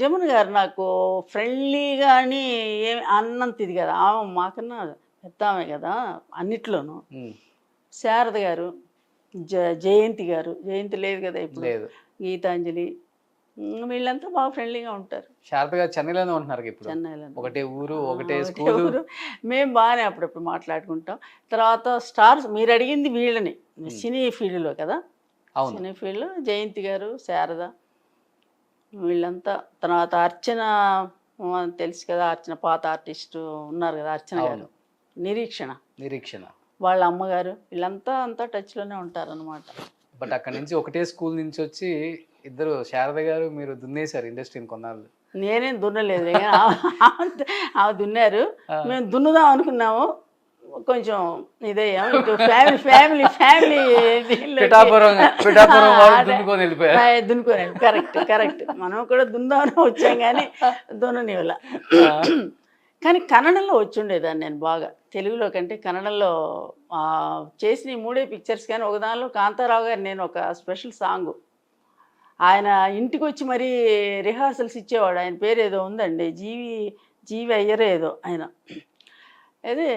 [SPEAKER 3] జమున గారు నాకు ఫ్రెండ్లీగా అని ఏమి అన్నంత ఇది కదా, ఆమె మాకన్నా పెద్ద ఆమె కదా అన్నిట్లోనూ.
[SPEAKER 2] ఉమ్,
[SPEAKER 3] శారద గారు, జయంతి గారు, జయంతి లేదు కదా ఇప్పుడు,
[SPEAKER 2] లేదు.
[SPEAKER 3] గీతాంజలి, వీళ్ళంతా బాగా ఫ్రెండ్లీగా ఉంటారు.
[SPEAKER 2] శారద గారు చెన్నైలోనే ఉంటున్నారు ఇప్పుడు.
[SPEAKER 3] చెన్నైలో
[SPEAKER 2] ఒకటే ఊరు, ఒకటే స్కూలు.
[SPEAKER 3] మేము బాగానే అప్పుడప్పుడు మాట్లాడుకుంటాం. తర్వాత స్టార్స్ మీరు అడిగింది వీళ్ళని సినీ ఫీల్డ్లో కదా,
[SPEAKER 2] అవును.
[SPEAKER 3] సినీ ఫీల్డ్లో జయంతి గారు, శారద, వీళ్ళంతా. తర్వాత అర్చన తెలుసు కదా, అర్చన పాత ఆర్టిస్టు ఉన్నారు కదా, అర్చన గారు, నిరీక్షణ వాళ్ళ అమ్మగారు, వీళ్ళంతా అంతా టచ్లోనే ఉంటారనమాట.
[SPEAKER 2] బట్ అక్కడ నుంచి ఒకటే స్కూల్ నుంచి వచ్చి ఇద్దరు, శారద గారు మీరు దున్నేశారు ఇండస్ట్రీని కొన్నాళ్ళు.
[SPEAKER 3] నేనేం దున్నలేదు, ఆమె దున్నారు. మేము దున్నుదాం అనుకున్నాము, కొంచెం ఇదయ్యాం. ఇటు ఫ్యామిలీ దున్నుకొని. కరెక్ట్. మనం కూడా దున్దామని వచ్చాం కానీ దున్ననివల. కానీ కన్నడంలో వచ్చి ఉండేదాన్ని నేను బాగా, తెలుగులో కంటే కన్నడంలో చేసిన 3 పిక్చర్స్. కానీ ఒకదానిలో కాంతారావు గారు నేను ఒక స్పెషల్ సాంగ్, ఆయన ఇంటికి వచ్చి మరీ రిహార్సల్స్ ఇచ్చేవాడు. ఆయన పేరు ఏదో ఉందండి, జీవి అయ్యరే ఏదో ఆయన. అదే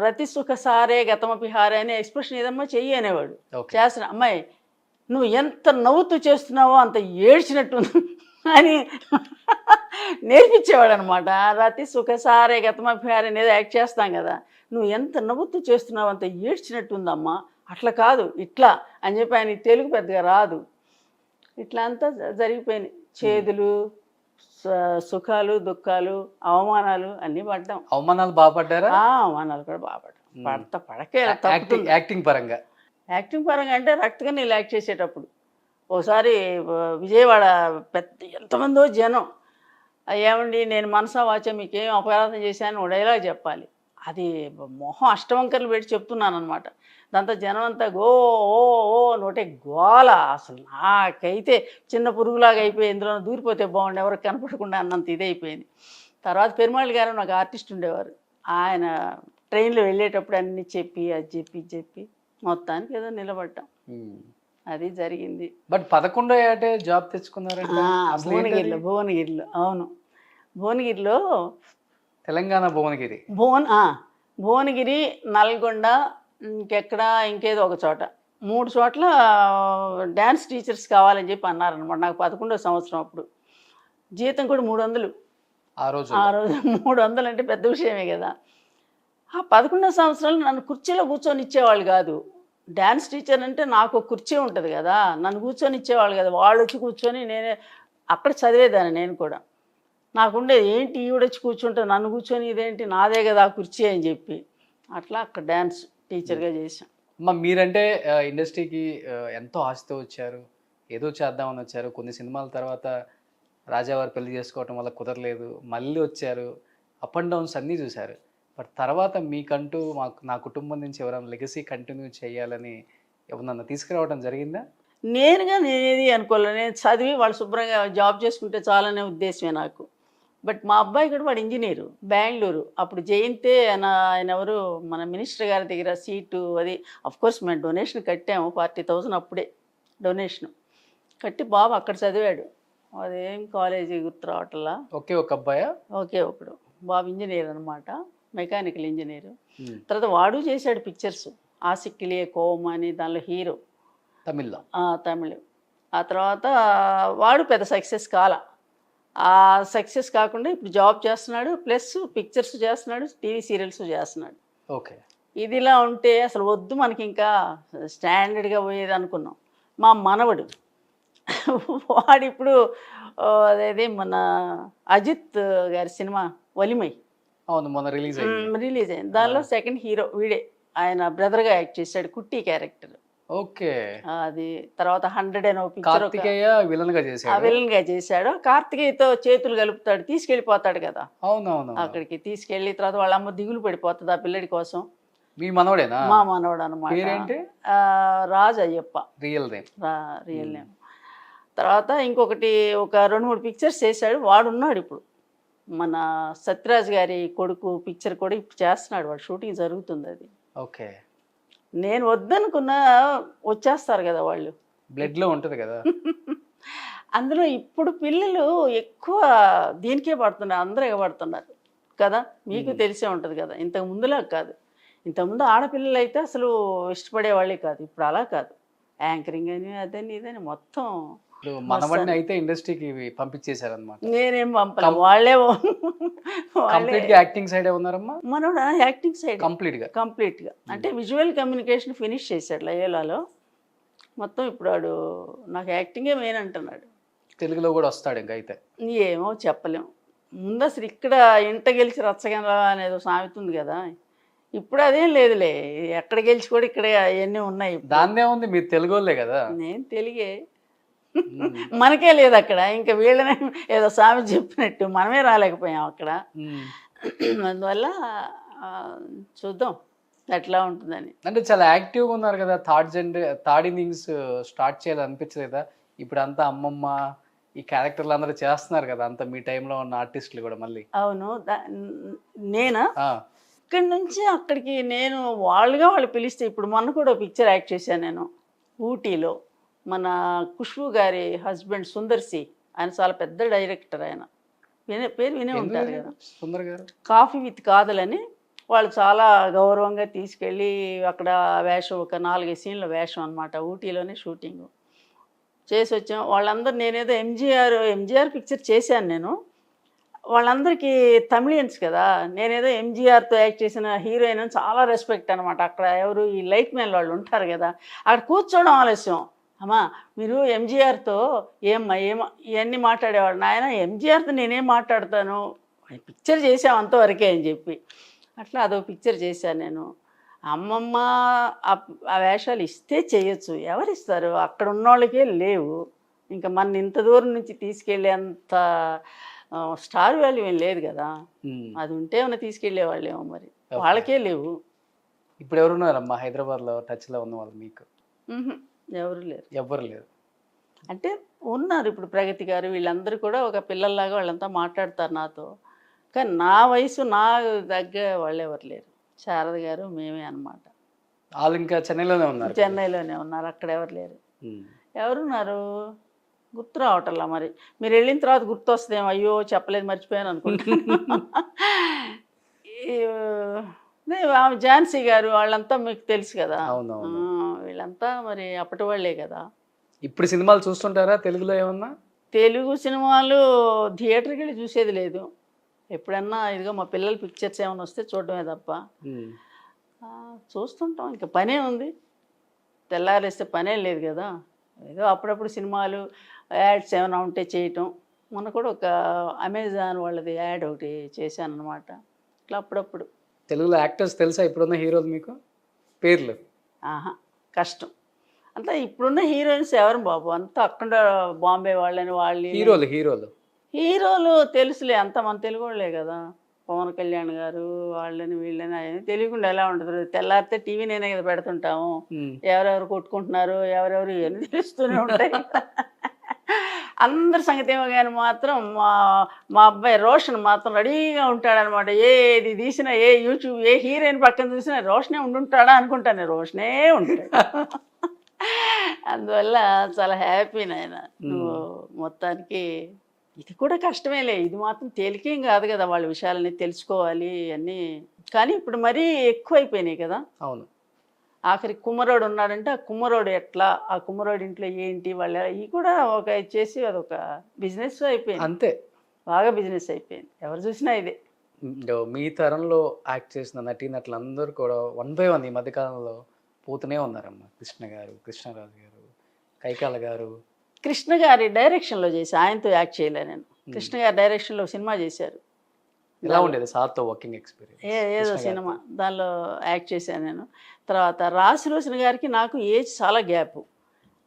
[SPEAKER 3] రతి సుఖ సారే గతమపి హారే అనే ఎక్స్ప్రెషన్ ఏదమ్మా చెయ్యి అనేవాడు. చేస్తున్నా అమ్మాయి నువ్వు ఎంత నవ్వుతూ చేస్తున్నావో అంత ఏడ్చినట్టుంది అని నేర్పించేవాడు అనమాట. రతి సుఖ సారే గతమపి హారే అనేది యాక్ట్ చేస్తాం కదా, నువ్వు ఎంత నవ్వుతూ చేస్తున్నావు అంత ఏడ్చినట్టుందమ్మా, అట్లా కాదు ఇట్లా అని చెప్పి. ఆయన తెలుగు పెద్దగా రాదు. ఇట్లా అంతా జరిగిపోయినాయి. చేదులు, సుఖాలు, దుఃఖాలు, అవమానాలు అన్నీ పడ్డాం.
[SPEAKER 2] అవమానాలు బాగా పడ్డారా?
[SPEAKER 3] అవమానాలు కూడా బాగా పడకే.
[SPEAKER 2] యాక్టింగ్ పరంగా
[SPEAKER 3] అంటే రక్తగా నేను యాక్ట్ చేసేటప్పుడు ఒకసారి విజయవాడ ఎంతమందో జనం, ఏమండి నేను మనసా వాచా మీకేం అపరాధం చేశాను డైలాగ్ చెప్పాలి. అది మొహం అష్టవంకర్లు పెట్టి చెప్తున్నాను అనమాట. దాంతో జనం అంతా ఓ నోటే గోల. అసలు నాకైతే చిన్న పురుగులాగా అయిపోయి ఇందులో దూరిపోతే బాగుండు, ఎవరికి కనపడకుండా అన్నంత ఇదైపోయింది. తర్వాత పెరుమాళ్ గారు నాకు ఆర్టిస్ట్ ఉండేవారు, ఆయన ట్రైన్లో వెళ్ళేటప్పుడు అన్నీ చెప్పి అది చెప్పి మొత్తానికి ఏదో నిలబడ్డాం. అది జరిగింది.
[SPEAKER 2] బట్ 11వ ఏటే జాబ్ తెచ్చుకున్నారంట.
[SPEAKER 3] భువనగిరిలో. అవును, భువనగిరిలో,
[SPEAKER 2] తెలంగాణ భువనగిరి.
[SPEAKER 3] భువనగిరి, నల్గొండ, ఇంకేదో ఒక చోట, 3 చోట్ల డ్యాన్స్ టీచర్స్ కావాలని చెప్పి అన్నారనమాట. నాకు 11వ సంవత్సరం అప్పుడు. జీతం కూడా 300. ఆ రోజు 300 అంటే పెద్ద విషయమే కదా. ఆ 11వ సంవత్సరంలో నన్ను కుర్చీలో కూర్చొని ఇచ్చేవాళ్ళు కాదు. డ్యాన్స్ టీచర్ అంటే నాకు ఒక కుర్చీ ఉంటుంది కదా, నన్ను కూర్చొని ఇచ్చేవాళ్ళు కదా. వాళ్ళు వచ్చి కూర్చొని నేనే అక్కడ చదివేదాన్ని. నేను కూడా నాకుండేది ఏంటి ఈవిడొచ్చి కూర్చుంటే నన్ను కూర్చొని ఇదేంటి నాదే కదా ఆ కుర్చీ అని చెప్పి అట్లా అక్కడ డ్యాన్స్ టీచర్గా చేశాం.
[SPEAKER 2] అమ్మ మీరంటే ఇండస్ట్రీకి ఎంతో ఆశతో వచ్చారు, ఏదో చేద్దామని వచ్చారు. కొన్ని సినిమాల తర్వాత రాజావారు పెళ్లి చేసుకోవటం వల్ల కుదరలేదు, మళ్ళీ వచ్చారు, అప్ అండ్ డౌన్స్ అన్నీ చూశారు. బట్ తర్వాత మీకంటూ నా కుటుంబం నుంచి ఎవరైనా లెగసీ కంటిన్యూ చేయాలని ఎవరన్నా తీసుకురావడం జరిగిందా?
[SPEAKER 3] నేనేది అనుకోలేదు. నేను చదివి వాళ్ళు శుభ్రంగా జాబ్ చేసుకుంటే చాలనే ఉద్దేశమే నాకు. బట్ మా అబ్బాయి కూడా వాడు ఇంజనీరు, బెంగళూరు. అప్పుడు జయంతే ఆయన ఎవరు మన మినిస్టర్ గారి దగ్గర సీటు అది. అఫ్కోర్స్ మేము డొనేషన్ కట్టాము 40,000 అప్పుడే డొనేషన్ కట్టి బాబు అక్కడ చదివాడు. అదేం కాలేజీ గుర్తు రావట్లా.
[SPEAKER 2] ఒకే ఒక అబ్బాయా?
[SPEAKER 3] ఒకే ఒకడు. బాబు ఇంజనీర్ అనమాట, మెకానికల్ ఇంజనీరు. తర్వాత వాడు చేశాడు పిక్చర్స్, ఆసిక్కిలియే కోమ్ అని, దానిలో హీరో, తమిళ్. ఆ తర్వాత వాడు పెద్ద సక్సెస్ కాల. ఆ సక్సెస్ కాకుండా ఇప్పుడు జాబ్ చేస్తున్నాడు, ప్లస్ పిక్చర్స్ చేస్తున్నాడు, టీవీ సీరియల్స్ చేస్తున్నాడు.
[SPEAKER 2] ఓకే.
[SPEAKER 3] ఇదిలా ఉంటే అసలు వద్దు మనకి ఇంకా స్టాండర్డ్గా పోయేది అనుకున్నాం. మా మనవడు వాడిప్పుడు అదేది మన అజిత్ గారి సినిమా ఒలిమై
[SPEAKER 2] రిలీజ్
[SPEAKER 3] అయింది. దానిలో సెకండ్ హీరో వీడే, ఆయన బ్రదర్గా యాక్ట్ చేశాడు, కుట్టి క్యారెక్టర్.
[SPEAKER 2] ఓకే.
[SPEAKER 3] అది తర్వాత 100 అని పిక్చర్
[SPEAKER 2] విలన్
[SPEAKER 3] గా చేశాడు. కార్తికేయతో చేతులు కలుపుతాడు, తీసుకెళ్ళిపోతాడు కదా
[SPEAKER 2] అవునవును
[SPEAKER 3] అక్కడికి. తీసుకెళ్ళి తర్వాత వాళ్ళ అమ్మ దిగులు పడిపోతుంది ఆ పిల్లడి కోసం.
[SPEAKER 2] మీ మనవడేనా?
[SPEAKER 3] మా మనవడు అనమాట, రాజు అయ్యప్ప రియల్ నేమ్. తర్వాత ఇంకొకటి ఒక 2-3 పిక్చర్స్ చేశాడు. వాడున్నాడు ఇప్పుడు, మన సత్యరాజ్ గారి కొడుకు పిక్చర్ కూడా ఇప్పుడు చేస్తున్నాడు, వాడు షూటింగ్ జరుగుతుంది అది.
[SPEAKER 2] ఓకే.
[SPEAKER 3] నేను వద్దనుకున్నా వచ్చేస్తారు కదా వాళ్ళు.
[SPEAKER 2] బ్లడ్లో ఉంటుంది కదా.
[SPEAKER 3] అందులో ఇప్పుడు పిల్లలు ఎక్కువ దీనికే పడుతున్నారు, అందరూ ఎగబడుతున్నారు కదా. మీకు తెలిసే ఉంటుంది కదా, ఇంతకు ముందులా కాదు. ఇంతకుముందు ఆడపిల్లలు అయితే అసలు ఇష్టపడేవాళ్ళే కాదు, ఇప్పుడు అలా కాదు. యాంకరింగ్ అని అదని ఇదని మొత్తం.
[SPEAKER 2] ఇప్పుడు మనవడిని అయితే ఇండస్ట్రీకి పంపించేశారనమాట.
[SPEAKER 3] నేనేం పంపలే, వాళ్ళే
[SPEAKER 2] కంప్లీట్గా యాక్టింగ్ సైడే ఉన్నారమ్మా.
[SPEAKER 3] మనోడు యాక్టింగ్ సైడ్ కంప్లీట్గా అంటే విజువల్ కమ్యూనికేషన్ ఫినిష్ చేశాడు లయోలాలో మొత్తం. ఇప్పుడు వాడు నాకు యాక్టింగే మెయిన్ అంటున్నాడు.
[SPEAKER 2] తెలుగులో కూడా వస్తాడు ఇంకా అయితే.
[SPEAKER 3] ఏమో చెప్పలేం. ముందు అసలు ఇక్కడ ఇంట గెలిచి రచ్చగల అనేది సామెత ఉంది కదా, ఇప్పుడు అదేం లేదులే. ఎక్కడ గెలిచి కూడా ఇక్కడ అవన్నీ ఉన్నాయి.
[SPEAKER 2] దాన్నే ఉంది, మీరు తెలుగు వాళ్ళే కదా.
[SPEAKER 3] నేను తెలుగే, మనకే లేదు అక్కడ. ఇంకా వీళ్ళనే ఏదో సామెత చెప్పినట్టు మనమే రాలేకపోయాం అక్కడ. అందువల్ల చూద్దాం ఎట్లా ఉంటుందని.
[SPEAKER 2] అంటే చాలా యాక్టివ్గా ఉన్నారు కదా. థర్డ్ ఇన్నింగ్స్ స్టార్ట్ చేయాలనిపించలేదా? ఇప్పుడు అంతా అమ్మమ్మ ఈ క్యారెక్టర్లు అందరూ చేస్తున్నారు కదా, అంత మీ టైంలో ఉన్న ఆర్టిస్టులు కూడా మళ్ళీ.
[SPEAKER 3] అవును, నేనా ఇక్కడి నుంచి అక్కడికి నేను వాళ్ళు పిలిస్తే, ఇప్పుడు మొన్న కూడా పిక్చర్ యాక్ట్ చేశాను నేను ఊటీలో. మన ఖుష్బూ గారి హస్బెండ్ సుందర్ సి, ఆయన చాలా పెద్ద డైరెక్టర్. ఆయన పేరు వినే ఉంటారు కదా,
[SPEAKER 2] సుందర్ గారు.
[SPEAKER 3] కాఫీ విత్ కాదలని వాళ్ళు చాలా గౌరవంగా తీసుకెళ్ళి అక్కడ వేషం, ఒక 4-5 సీన్ల వేషం అనమాట. ఊటీలోనే షూటింగ్ చేసి వచ్చాం. వాళ్ళందరూ నేనేదో ఎంజీఆర్ పిక్చర్ చేశాను నేను. వాళ్ళందరికీ తమిళియన్స్ కదా, నేనేదో ఎంజీఆర్తో యాక్ట్ చేసిన హీరోయిన్ అని చాలా రెస్పెక్ట్ అనమాట. అక్కడ ఎవరు ఈ లైట్ మ్యాన్ వాళ్ళు ఉంటారు కదా, అక్కడ కూర్చోవడం ఆలస్యం. అమ్మా మీరు ఎంజీఆర్తో ఇవన్నీ మాట్లాడేవాడు. నాయన ఎంజీఆర్తో నేనేం మాట్లాడతాను, పిక్చర్ చేసాం అంతవరకే అని చెప్పి అట్లా అదో పిక్చర్ చేశాను నేను. అమ్మమ్మ ఆ వేషాలు ఇస్తే చేయొచ్చు, ఎవరిస్తారు? అక్కడ ఉన్నోళ్ళకే లేవు. ఇంకా మన ఇంత దూరం నుంచి తీసుకెళ్ళేంత స్టార్ వాల్యూ ఏం లేదు కదా. అది ఉంటే ఏమైనా తీసుకెళ్లే వాళ్ళేమో, మరి వాళ్ళకే లేవు.
[SPEAKER 2] ఇప్పుడు ఎవరున్నారమ్మా హైదరాబాద్లో టచ్లో ఉన్న వాళ్ళు మీకు?
[SPEAKER 3] ఎవరు లేరు అంటే ఉన్నారు. ఇప్పుడు ప్రగతి గారు వీళ్ళందరూ కూడా ఒక పిల్లల్లాగా వాళ్ళంతా మాట్లాడతారు నాతో. కానీ నా వయసు నా దగ్గర వాళ్ళు ఎవరు లేరు. శారద గారు మేమే అనమాట.
[SPEAKER 2] వాళ్ళు ఇంకా చెన్నైలోనే
[SPEAKER 3] ఉన్నారు, అక్కడ ఎవరు లేరు. ఎవరున్నారు గుర్తు రావటంలా. మరి మీరు వెళ్ళిన తర్వాత గుర్తు వస్తుందేమో, అయ్యో చెప్పలేదు మర్చిపోయాను అనుకుంటున్నా. ఝాన్సీ గారు వాళ్ళంతా మీకు తెలుసు కదా, వీళ్ళంతా మరి అప్పటి వాళ్ళే కదా.
[SPEAKER 2] ఇప్పుడు సినిమాలు చూస్తుంటారా తెలుగులో ఏమన్నా?
[SPEAKER 3] తెలుగు సినిమాలు థియేటర్కి వెళ్ళి చూసేది లేదు. ఎప్పుడన్నా ఇదిగో మా పిల్లల పిక్చర్స్ ఏమైనా వస్తే చూడటమే తప్ప చూస్తుంటాం. ఇంకా పనే ఉంది, తెల్లారేస్తే పనే లేదు కదా. ఏదో అప్పుడప్పుడు సినిమాలు యాడ్స్ ఏమైనా ఉంటే చేయటం. మొన్న కూడా ఒక అమెజాన్ వాళ్ళది యాడ్ ఒకటి చేశాను అనమాట. ఇట్లా అప్పుడప్పుడు.
[SPEAKER 2] తెలుగులో యాక్టర్స్ తెలుసా ఇప్పుడున్న హీరోలు మీకు పేర్లు?
[SPEAKER 3] కష్టం. అంతా ఇప్పుడున్న హీరోయిన్స్ ఎవరు బాబు, అంతా అక్కడ బాంబే వాళ్ళని వాళ్ళు హీరోలు తెలుసులే, అంత మన తెలుగు వాళ్ళే కదా. పవన్ కళ్యాణ్ గారు వాళ్ళని వీళ్ళని అవన్నీ తెలియకుండా ఎలా ఉంటుంది? తెల్లారితే టీవీ నేనే కదా పెడుతుంటాము, ఎవరెవరు కొట్టుకుంటున్నారు ఎవరెవరు ఇవన్నీ తెలుస్తూనే ఉంటాయి. అందరి సంగతి ఏమో కానీ మాత్రం మా అబ్బాయి రోషన్ మాత్రం రెడీగా ఉంటాడనమాట. ఏది తీసినా, ఏ యూట్యూబ్ ఏ హీరోయిన్ పక్కన చూసినా రోషనే ఉండుంటాడా అనుకుంటాను, రోషనే ఉంటాడు. అందువల్ల చాలా హ్యాపీ నాయన. నువ్వు మొత్తానికి ఇది కూడా కష్టమేలే, ఇది మాత్రం తేలికేం కాదు కదా. వాళ్ళ విషయాలని తెలుసుకోవాలి అన్నీ. కానీ ఇప్పుడు మరీ ఎక్కువైపోయినాయి కదా.
[SPEAKER 2] అవును.
[SPEAKER 3] ఆఖరి కుమ్మరోడు ఉన్నాడంటే ఆ కుమ్మరోడు ఎట్లా, ఆ కుమ్మరోడు ఇంట్లో ఏంటి, వాళ్ళ ఇవి కూడా ఒక చేసి అదొక బిజినెస్ అయిపోయింది.
[SPEAKER 2] అంతే,
[SPEAKER 3] బాగా బిజినెస్ అయిపోయింది. ఎవరు చూసినా ఇదే.
[SPEAKER 2] మీ తరంలో యాక్ట్ చేసిన నటీనటులు అందరూ కూడా 1 by 1 ఈ మధ్యకాలంలో పోతూనే ఉన్నారమ్మా. కృష్ణ గారు, కృష్ణరాజు గారు, కైకాల గారు.
[SPEAKER 3] కృష్ణ గారి డైరెక్షన్లో చేసి, ఆయనతో యాక్ట్ చేయలే నేను. కృష్ణ గారి డైరెక్షన్లో సినిమా చేశారు.
[SPEAKER 2] ఎలా ఉండేది సార్తో వర్కింగ్ ఎక్స్పీరియన్స్?
[SPEAKER 3] ఏదో సినిమా దానిలో యాక్ట్ చేశాను నేను. తర్వాత రాశిరోషణ గారికి నాకు ఏజ్ చాలా గ్యాప్.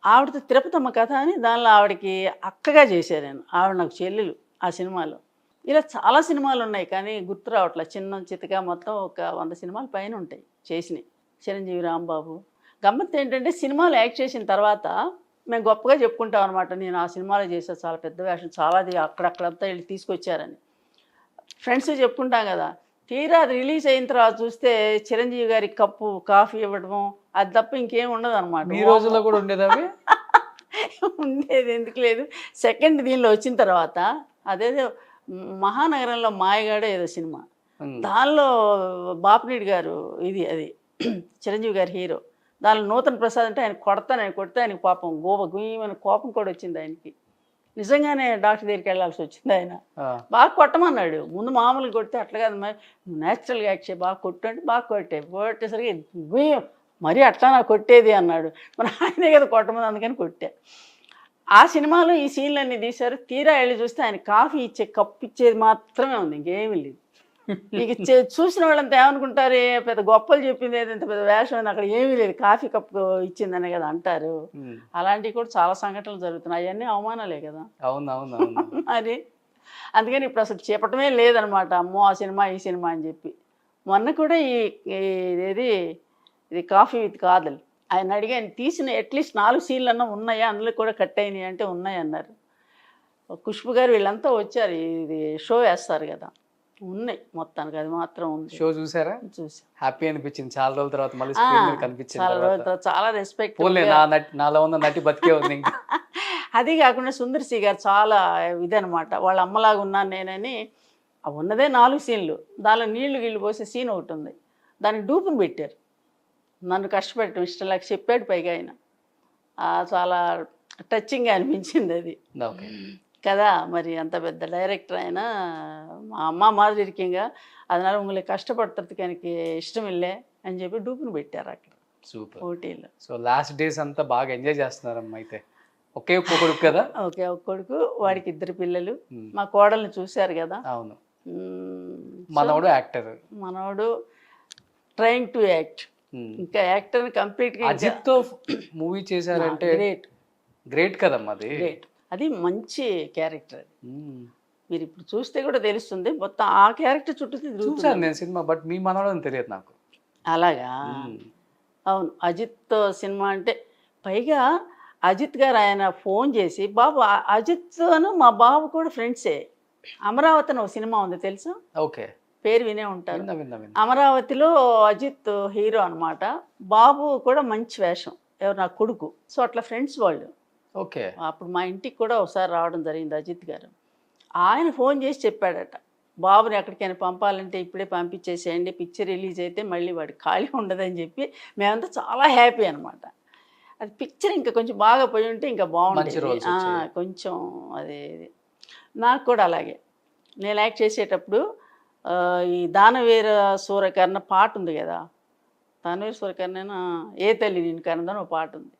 [SPEAKER 3] ఆవిడతో తిరుపతమ్మ కథ అని దానిలో ఆవిడకి అక్కగా చేశాను నేను. ఆవిడ నాకు చెల్లెలు ఆ సినిమాలో. ఇలా చాలా సినిమాలు ఉన్నాయి కానీ గుర్తు రావట్లేదు. చిన్న చితక మొత్తం ఒక 100 సినిమాల పైన ఉంటాయి చేసినాయి. చిరంజీవి, రాంబాబు. గమ్మత్తు ఏంటంటే సినిమాలు యాక్ట్ చేసిన తర్వాత మేము గొప్పగా చెప్పుకుంటాం అనమాట, నేను ఆ సినిమాలో చేసాను, చాలా పెద్ద వేషం, చాలా అక్కడక్కడంతా వెళ్ళి తీసుకొచ్చారని ఫ్రెండ్స్ చెప్పుకుంటాం కదా. తీరా అది రిలీజ్ అయిన తర్వాత చూస్తే చిరంజీవి గారి కప్పు కాఫీ ఇవ్వడము అది తప్ప ఇంకేం ఉండదు అనమాట.
[SPEAKER 2] ఈ రోజుల్లో కూడా ఉండేది అవి.
[SPEAKER 3] ఉండేది ఎందుకు లేదు. సెకండ్ దీనిలో వచ్చిన తర్వాత అదేదో మహానగరంలో మాయగాడే ఏదో సినిమా, దానిలో బాపినీడి గారు అది చిరంజీవి గారి హీరో, దానిలో నూతన్ ప్రసాద్ అంటే ఆయన కొడితే ఆయనకి పాపం గుయ్యమైన కోపం కూడా వచ్చింది ఆయనకి. నిజంగానే డాక్టర్ దగ్గరికి వెళ్ళాల్సి వచ్చింది. ఆయన బాగా కొట్టమన్నాడు. ముందు మామూలుగా కొడితే అట్లా కాదు, మరి నువ్వు న్యాచురల్గా యాక్ట్ చేయి, బాగా కొట్టు అంటే బాగా కొట్టేసరికి గుయ్యం మరీ అట్లా నాకు కొట్టేది అన్నాడు. మరి ఆయనే కదా కొట్టమని, అందుకని కొట్టా. ఆ సినిమాలో ఈ సీన్లన్నీ తీశారు. తీరా వెళ్ళి చూస్తే ఆయన కాఫీ ఇచ్చే కప్పు ఇచ్చేది మాత్రమే ఉంది, ఇంకేమీ లేదు. ఇక చూసిన వాళ్ళంతా ఏమనుకుంటారు, పెద్ద గొప్పలు చెప్పింది ఏదంత పెద్ద వేషం అని, అక్కడ ఏమీ లేదు, కాఫీ కప్పు ఇచ్చిందనే కదా అంటారు. అలాంటివి కూడా చాలా సంఘటనలు జరుగుతున్నాయి. అవన్నీ అవమానాలే కదా.
[SPEAKER 2] అవునవును.
[SPEAKER 3] అది అందుకని ఇప్పుడు అసలు చెప్పటమే లేదనమాట, అమ్మో ఆ సినిమా ఈ సినిమా అని చెప్పి. మొన్న కూడా ఇది కాఫీ విత్ కాదల్ ఆయన అడిగాను, తీసిన అట్లీస్ట్ 4 సీన్లు అన్నా ఉన్నాయా, అందులో కూడా కట్ అయినాయి అంటే ఉన్నాయి అన్నారు. ఖుష్బు గారు వీళ్ళంతా వచ్చారు, ఇది షో వేస్తారు కదా, ఉన్నాయి మొత్తానికి, అది మాత్రం ఉంది.
[SPEAKER 2] షో చూసారా?
[SPEAKER 3] చూసా,
[SPEAKER 2] హ్యాపీ అనిపించింది. చాలా రోజుల తర్వాత మళ్ళీ స్క్రీన్ మీద కనిపించింది.
[SPEAKER 3] చాలా రోజుల తర్వాత చాలా రెస్పెక్ట్.
[SPEAKER 2] నాలో ఉన్న నటి బతికే ఉంది ఇంకా.
[SPEAKER 3] అది కాకుండా సుందర్ సి గారు చాలా ఇదనమాట, వాళ్ళ అమ్మలాగా ఉన్నాను నేనని. ఉన్నదే 4 సీన్లు, దానిలో నీళ్లు పోసే సీన్ ఒకటి ఉంది, దానికి డూపును పెట్టారు. నన్ను కష్టపెట్టడం ఇష్టం లేక చెప్పాడు పైగా ఆయన. చాలా టచింగ్గా అనిపించింది అది కదా. మరి అంత పెద్ద డైరెక్టర్ ఆయన, మా అమ్మ மாதிரி இருக்கீங்க, அதனால உங்களை கஷ்டப்படுத்துறதுக்கு எனக்கு ఇష్టం ఇల్లే అని చెప్పి డూపును పెట్టారు అక్కడ.
[SPEAKER 2] సూపర్.
[SPEAKER 3] ఓటీలో.
[SPEAKER 2] సో లాస్ట్ డేస్ అంతా బాగా ఎంజాయ్ చేస్తున్నారమ్మా అయితే. ఒకే ఒక్క కొడుకు కదా?
[SPEAKER 3] ఒకే ఒక్క కొడుకు, వాడికి 2 పిల్లలు. మా కోడల్ని చూశారు కదా.
[SPEAKER 2] అవును. మనవడు యాక్టర్.
[SPEAKER 3] మనవడు ట్రైంగ్ టు యాక్ట్. ఇంకా యాక్టర్ కంప్లీట్ గా.
[SPEAKER 2] అజిత్ తో మూవీ చేశారంటే గ్రేట్ కదమ్మా. అది
[SPEAKER 3] గ్రేట్, అది మంచి క్యారెక్టర్. అది మీరు ఇప్పుడు చూస్తే కూడా తెలుస్తుంది, మొత్తం ఆ క్యారెక్టర్ చుట్టూ
[SPEAKER 2] చూసాను నేను సినిమా, బట్ మీ మనవడు తెలియదు నాకు.
[SPEAKER 3] అలాగా? అవును, అజిత్ సినిమా అంటే పైగా అజిత్ గారు ఆయన ఫోన్ చేసి, బాబు అజిత్ అను మా బాబు కూడా ఫ్రెండ్సే, అమరావతి అని ఒక సినిమా ఉంది తెలుసా?
[SPEAKER 2] ఓకే,
[SPEAKER 3] పేరు వినే ఉంటారు. అమరావతిలో అజిత్ హీరో అనమాట, బాబు కూడా మంచి వేషం, ఎవరు నా కొడుకు. సో అట్లా ఫ్రెండ్స్ వాళ్ళు.
[SPEAKER 2] ఓకే.
[SPEAKER 3] అప్పుడు మా ఇంటికి కూడా ఒకసారి రావడం జరిగింది అజిత్ గారు. ఆయన ఫోన్ చేసి చెప్పాడట, బాబుని ఎక్కడికైనా పంపాలంటే ఇప్పుడే పంపించేసేయండి, పిక్చర్ రిలీజ్ అయితే మళ్ళీ వాడికి ఖాళీ ఉండదని చెప్పి. మేమంతా చాలా హ్యాపీ అనమాట. అది పిక్చర్ ఇంకా కొంచెం బాగా పోయి ఉంటే ఇంకా బాగుండేది కొంచెం. అది నాకు కూడా అలాగే, నేను యాక్ట్ చేసేటప్పుడు ఈ దానవీర సూరకర్ణ పాట ఉంది కదా, దానవీర సూరకర్ణ ఏ తల్లి నేను కన్నదని ఒక పాట ఉంది.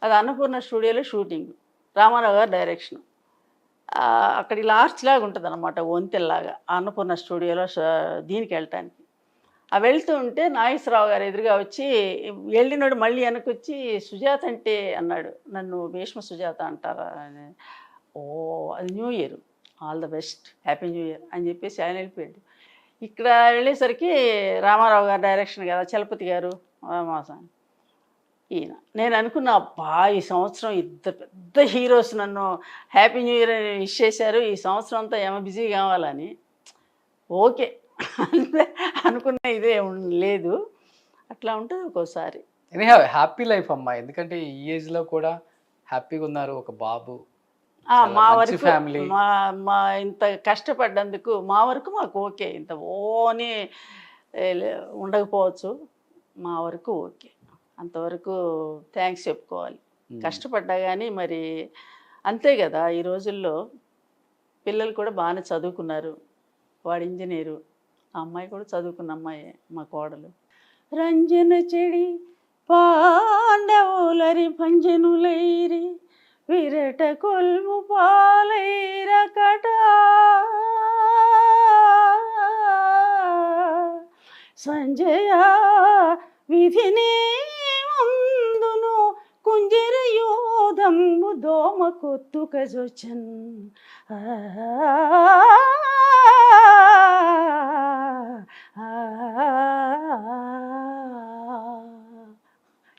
[SPEAKER 3] అది అన్నపూర్ణ స్టూడియోలో షూటింగ్, రామారావు గారు డైరెక్షన్. అక్కడ లాస్ట్ లాగా ఉంటుంది అనమాట, వంతెల్లాగా అన్నపూర్ణ స్టూడియోలో దీనికి వెళ్ళటానికి. వెళ్తూ ఉంటే నాగేశ్వరరావు గారు ఎదురుగా వచ్చి, వెళ్ళినోడు మళ్ళీ వెనక్కి వచ్చి, సుజాత అంటే అన్నాడు, నన్ను భీష్మ సుజాత అంటారా అని. ఓ అది new year, all the best, happy new year అని చెప్పేసి ఆయన వెళ్ళిపోయాడు. ఇక్కడ వెళ్ళేసరికి రామారావు గారు డైరెక్షన్ కదా, చలపతి గారు మాసం ఈయన. నేను అనుకున్నా, అబ్బా ఈ సంవత్సరం ఇద్దరు పెద్ద హీరోస్ నన్ను హ్యాపీ న్యూ ఇయర్ అని విష్ చేశారు, ఈ సంవత్సరం అంతా ఏమో బిజీ కావాలని. ఓకే అనుకున్న ఇదే లేదు, అట్లా ఉంటుంది ఒక్కోసారి.
[SPEAKER 2] హ్యాపీ లైఫ్ అమ్మా, ఎందుకంటే ఈ ఏజ్లో కూడా హ్యాపీగా ఉన్నారు, ఒక బాబు.
[SPEAKER 3] మా వరకు మా ఇంత కష్టపడ్డందుకు మా వరకు మాకు ఓకే. ఇంత ఓని ఉండకపోవచ్చు, మా వరకు ఓకే, అంతవరకు థ్యాంక్స్ చెప్పుకోవాలి. కష్టపడ్డా కానీ మరి అంతే కదా. ఈ రోజుల్లో పిల్లలు కూడా బాగానే చదువుకున్నారు, వాడు ఇంజనీరు, ఆ అమ్మాయి కూడా చదువుకున్న అమ్మాయి మా కోడలు. రంజన చెడి పాండవులరి భంజనులైరి విరట కొల్ము పాలైరకట సంజయ విధినే మందును కుంజర యోధము దోమ కొత్తుకజొచ్చన్.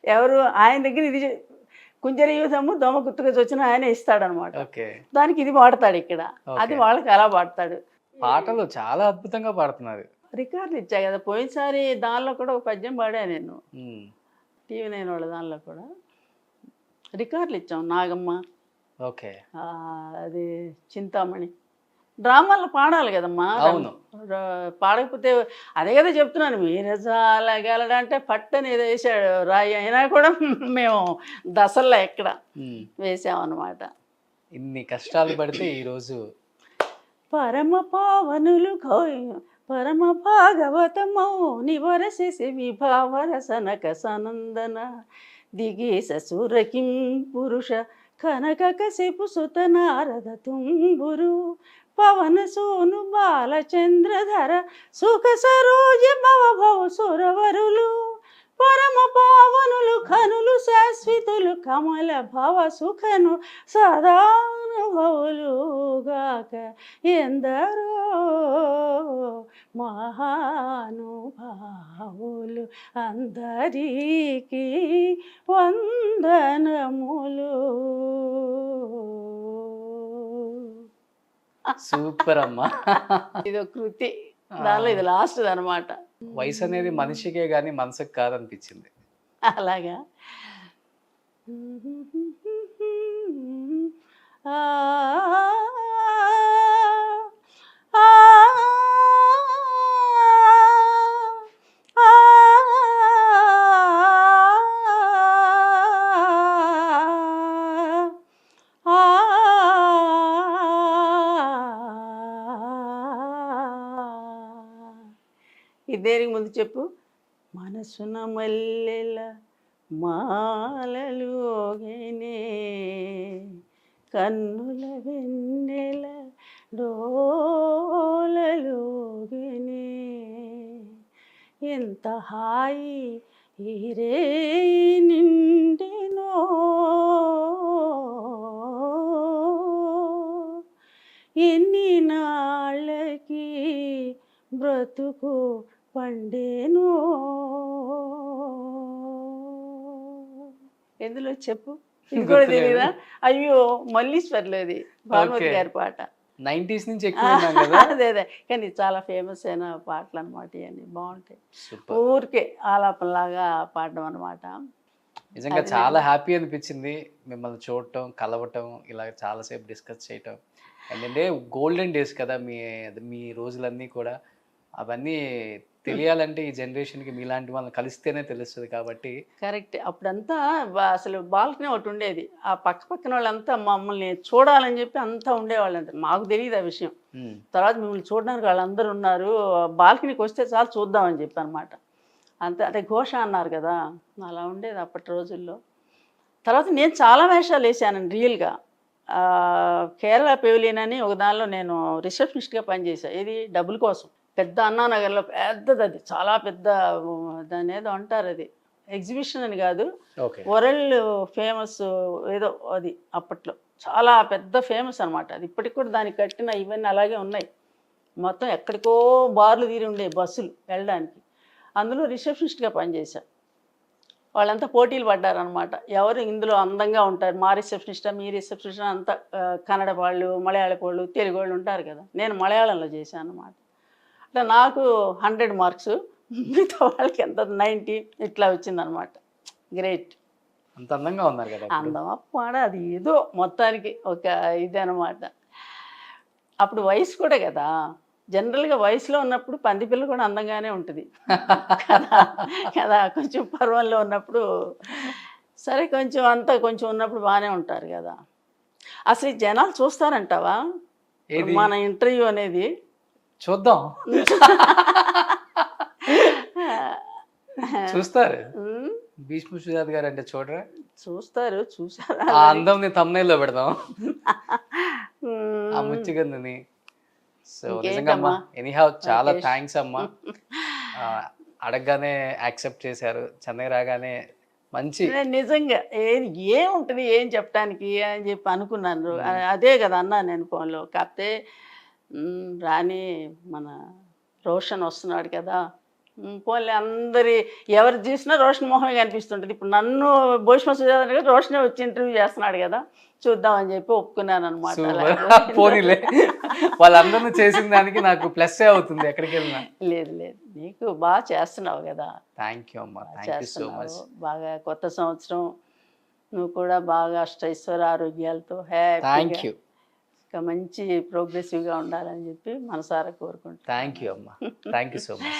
[SPEAKER 3] ఎవరు ఆయన దగ్గర ఇది కుంజర యూధము దోమ గుర్తుగా వచ్చిన ఆయన ఇస్తాడనమాట. దానికి ఇది పాడతాడు ఇక్కడ, అది వాళ్ళకి అలా పాడతాడు.
[SPEAKER 2] పాటలు చాలా అద్భుతంగా పాడుతున్నారు.
[SPEAKER 3] రికార్డులు ఇచ్చా కదా పోయినసారి, దానిలో కూడా ఒక పద్యం పాడా నేను
[SPEAKER 2] ఉమ్,
[SPEAKER 3] టీవీ నైన్ వాళ్ళ దానిలో కూడా రికార్డులు ఇచ్చాం. నాగమ్మ,
[SPEAKER 2] ఓకే.
[SPEAKER 3] అది చింతామణి, డ్రామాల్లో పాడాలి కదమ్మా.
[SPEAKER 2] అవును.
[SPEAKER 3] పాడకపోతే అదే కదా చెప్తున్నాను, మీరు చాలగలడంటే పట్టని ఏదో వేసాడు రాయి, అయినా కూడా మేము దసల్లో ఎక్కడ
[SPEAKER 2] ఉమ్,
[SPEAKER 3] వేసామన్నమాట.
[SPEAKER 2] ఇన్ని కష్టాలు పడితే ఈరోజు
[SPEAKER 3] పరమ పావనులు పరమ భాగవతమౌ నివరసి విభావరసనక సనందన దిగేశ సురకిం పురుష కనక కసిపు సుత నారద తుంబురు పవన సోను బాలచంద్రధర సుఖ సరోజ భవ సురవరులు పరమ పావనులు ఖనులు శాశ్వతులు కమల భవ సుఖను సదానుభవులుగాక ఎందరో మహానుభావులు అందరికీ వందనములు.
[SPEAKER 2] సూపర్ అమ్మా.
[SPEAKER 3] ఇది ఒక కృతి, దానిలో ఇది లాస్ట్ అనమాట.
[SPEAKER 2] వయసు అనేది మనిషికే గాని మనసుకు కాదనిపించింది.
[SPEAKER 3] అలాగా. ఆ ఆ దేనికి ముందు చెప్పు. మనసున మల్లెల మాలలోగనే కన్నుల వెన్నెల డోలలోగనే ఎంత హాయి ఈరే నిండెనో ఎన్ని నాళ్ళకి బ్రతుకు పండేను. ఎందులో చెప్పు, ఇది కూడా తెలీదా? అయ్యో మల్లీశ్వర్లోది భానుమతి గారి పాట.
[SPEAKER 2] 90s నుంచి ఎక్కువ విన్నాం కదా.
[SPEAKER 3] అదే అదే, కానీ చాలా ఫేమస్ అయిన పాటలు అనమాట ఇవన్నీ, బాగుంటాయి. ఊరికే ఆలాపనలాగా పాడడం అనమాట.
[SPEAKER 2] నిజంగా చాలా హ్యాపీ అనిపించింది మిమ్మల్ని చూడటం, కలవటం, ఇలా చాలాసేపు డిస్కస్ చేయటం. ఎందుకంటే గోల్డెన్ డేస్ కదా మీ రోజులన్నీ కూడా. అవన్నీ తెలియాలంటే ఈ జనరేషన్కి మీలాంటి వాళ్ళని కలిస్తేనే తెలుస్తుంది కాబట్టి.
[SPEAKER 3] కరెక్ట్. అప్పుడంతా అసలు బాల్కనీ ఒకటి ఉండేది, ఆ పక్క పక్కన వాళ్ళంతా మమ్మల్ని చూడాలని చెప్పి అంతా ఉండేవాళ్ళంట. మాకు తెలియదు ఆ విషయం. తర్వాత మిమ్మల్ని చూడడానికి వాళ్ళందరూ ఉన్నారు, బాల్కనీకి వస్తే చాలు చూద్దామని చెప్పి అనమాట. అంత అదే ఘోష అన్నారు కదా, అలా ఉండేది అప్పటి రోజుల్లో. తర్వాత నేను చాలా వేషాలు వేసానండి రియల్గా. కేరళ పెవిలియన్ అని ఒక దానిలో నేను రిసెప్షనిస్ట్గా పనిచేశాను. ఇది డబ్బుల కోసం. పెద్ద అన్నానగర్లో పెద్దది, అది చాలా పెద్ద, దాని ఏదో అంటారు, అది ఎగ్జిబిషన్ అని కాదు, వరల్డ్ ఫేమస్ ఏదో అది. అప్పట్లో చాలా పెద్ద ఫేమస్ అనమాట అది. ఇప్పటికి కూడా దానికి కట్టిన ఇవన్నీ అలాగే ఉన్నాయి. మొత్తం ఎక్కడికో బార్లు తీరి ఉండే బస్సులు వెళ్ళడానికి. అందులో రిసెప్షనిస్ట్గా పనిచేశాను. వాళ్ళంతా పోటీలు పడ్డారనమాట, ఎవరు ఇందులో అందంగా ఉంటారు, మా రిసెప్షనిస్టా మీ రిసెప్షనిస్టా, అంతా కన్నడ వాళ్ళు, మలయాళ వాళ్ళు, తెలుగు వాళ్ళు ఉంటారు కదా. నేను మలయాళంలో చేశాను అనమాట. అట్లా నాకు 100 మార్క్స్, మిగతా వాళ్ళకి ఎంత 90 ఇట్లా వచ్చిందనమాట. గ్రేట్.
[SPEAKER 2] అంత అందంగా ఉన్నారు కదా.
[SPEAKER 3] అందమా పాడ, అది ఏదో మొత్తానికి ఒక ఇది అనమాట. అప్పుడు వయసు కూడా కదా, జనరల్గా వయసులో ఉన్నప్పుడు పందిపిల్ల కూడా అందంగానే ఉంటుంది కదా కదా. కొంచెం పర్వంలో ఉన్నప్పుడు సరే, కొంచెం అంతా కొంచెం ఉన్నప్పుడు బాగానే ఉంటారు కదా. అసలు ఈ జనాలు చూస్తారంటావా మన ఇంటర్వ్యూ అనేది?
[SPEAKER 2] చూద్దాం. చూస్తారు. భీష్మ సుజాత గారు అంటే చూడరా?
[SPEAKER 3] చూస్తారు. చూసారా?
[SPEAKER 2] ఆ అందం తమ్నైల్లో పెడదాం, ఆ ముచ్చిగందుని. సో నిజంగా అమ్మా, ఎనీహౌ చాలా థ్యాంక్స్ అమ్మా. అడగగానే యాక్సెప్ట్ చేశారు, చెన్నై రాగానే మంచి.
[SPEAKER 3] నిజంగా ఏముంటుంది ఏం చెప్పడానికి అని చెప్పి అనుకున్నాను. అదే కదా అన్నా నేను ఫోన్లో. కాకపోతే రాని మన రోషన్ వస్తున్నాడు కదా, పోన్లే అందరి ఎవరు చూసినా రోషన్ మొహమే కనిపిస్తుంటుంది. ఇప్పుడు నన్ను భూష్మ సుజాత రోషనే వచ్చి ఇంటర్వ్యూ చేస్తున్నాడు కదా, చూద్దామని చెప్పి ఒప్పుకున్నాను అనమాట.
[SPEAKER 2] పోనీలే, వాళ్ళందరూ చేసిన దానికి నాకు ప్లస్ అవుతుంది ఎక్కడికి వెళ్ళినా.
[SPEAKER 3] లేదు లేదు, నీకు బాగా చేస్తున్నావు కదా.
[SPEAKER 2] థ్యాంక్ యూ అమ్మా, థ్యాంక్ యూ సో మచ్.
[SPEAKER 3] బాగా కొత్త సంవత్సరం నువ్వు కూడా బాగా అష్టైశ్వర ఆరోగ్యాలతో
[SPEAKER 2] థ్యాంక్
[SPEAKER 3] హ్యాపీగా
[SPEAKER 2] యూ.
[SPEAKER 3] ఇంకా మంచి ప్రోగ్రెసివ్గా ఉండాలని చెప్పి మనసారా కోరుకుంటాను.
[SPEAKER 2] థ్యాంక్ యూ అమ్మా, థ్యాంక్ యూ సో మచ్.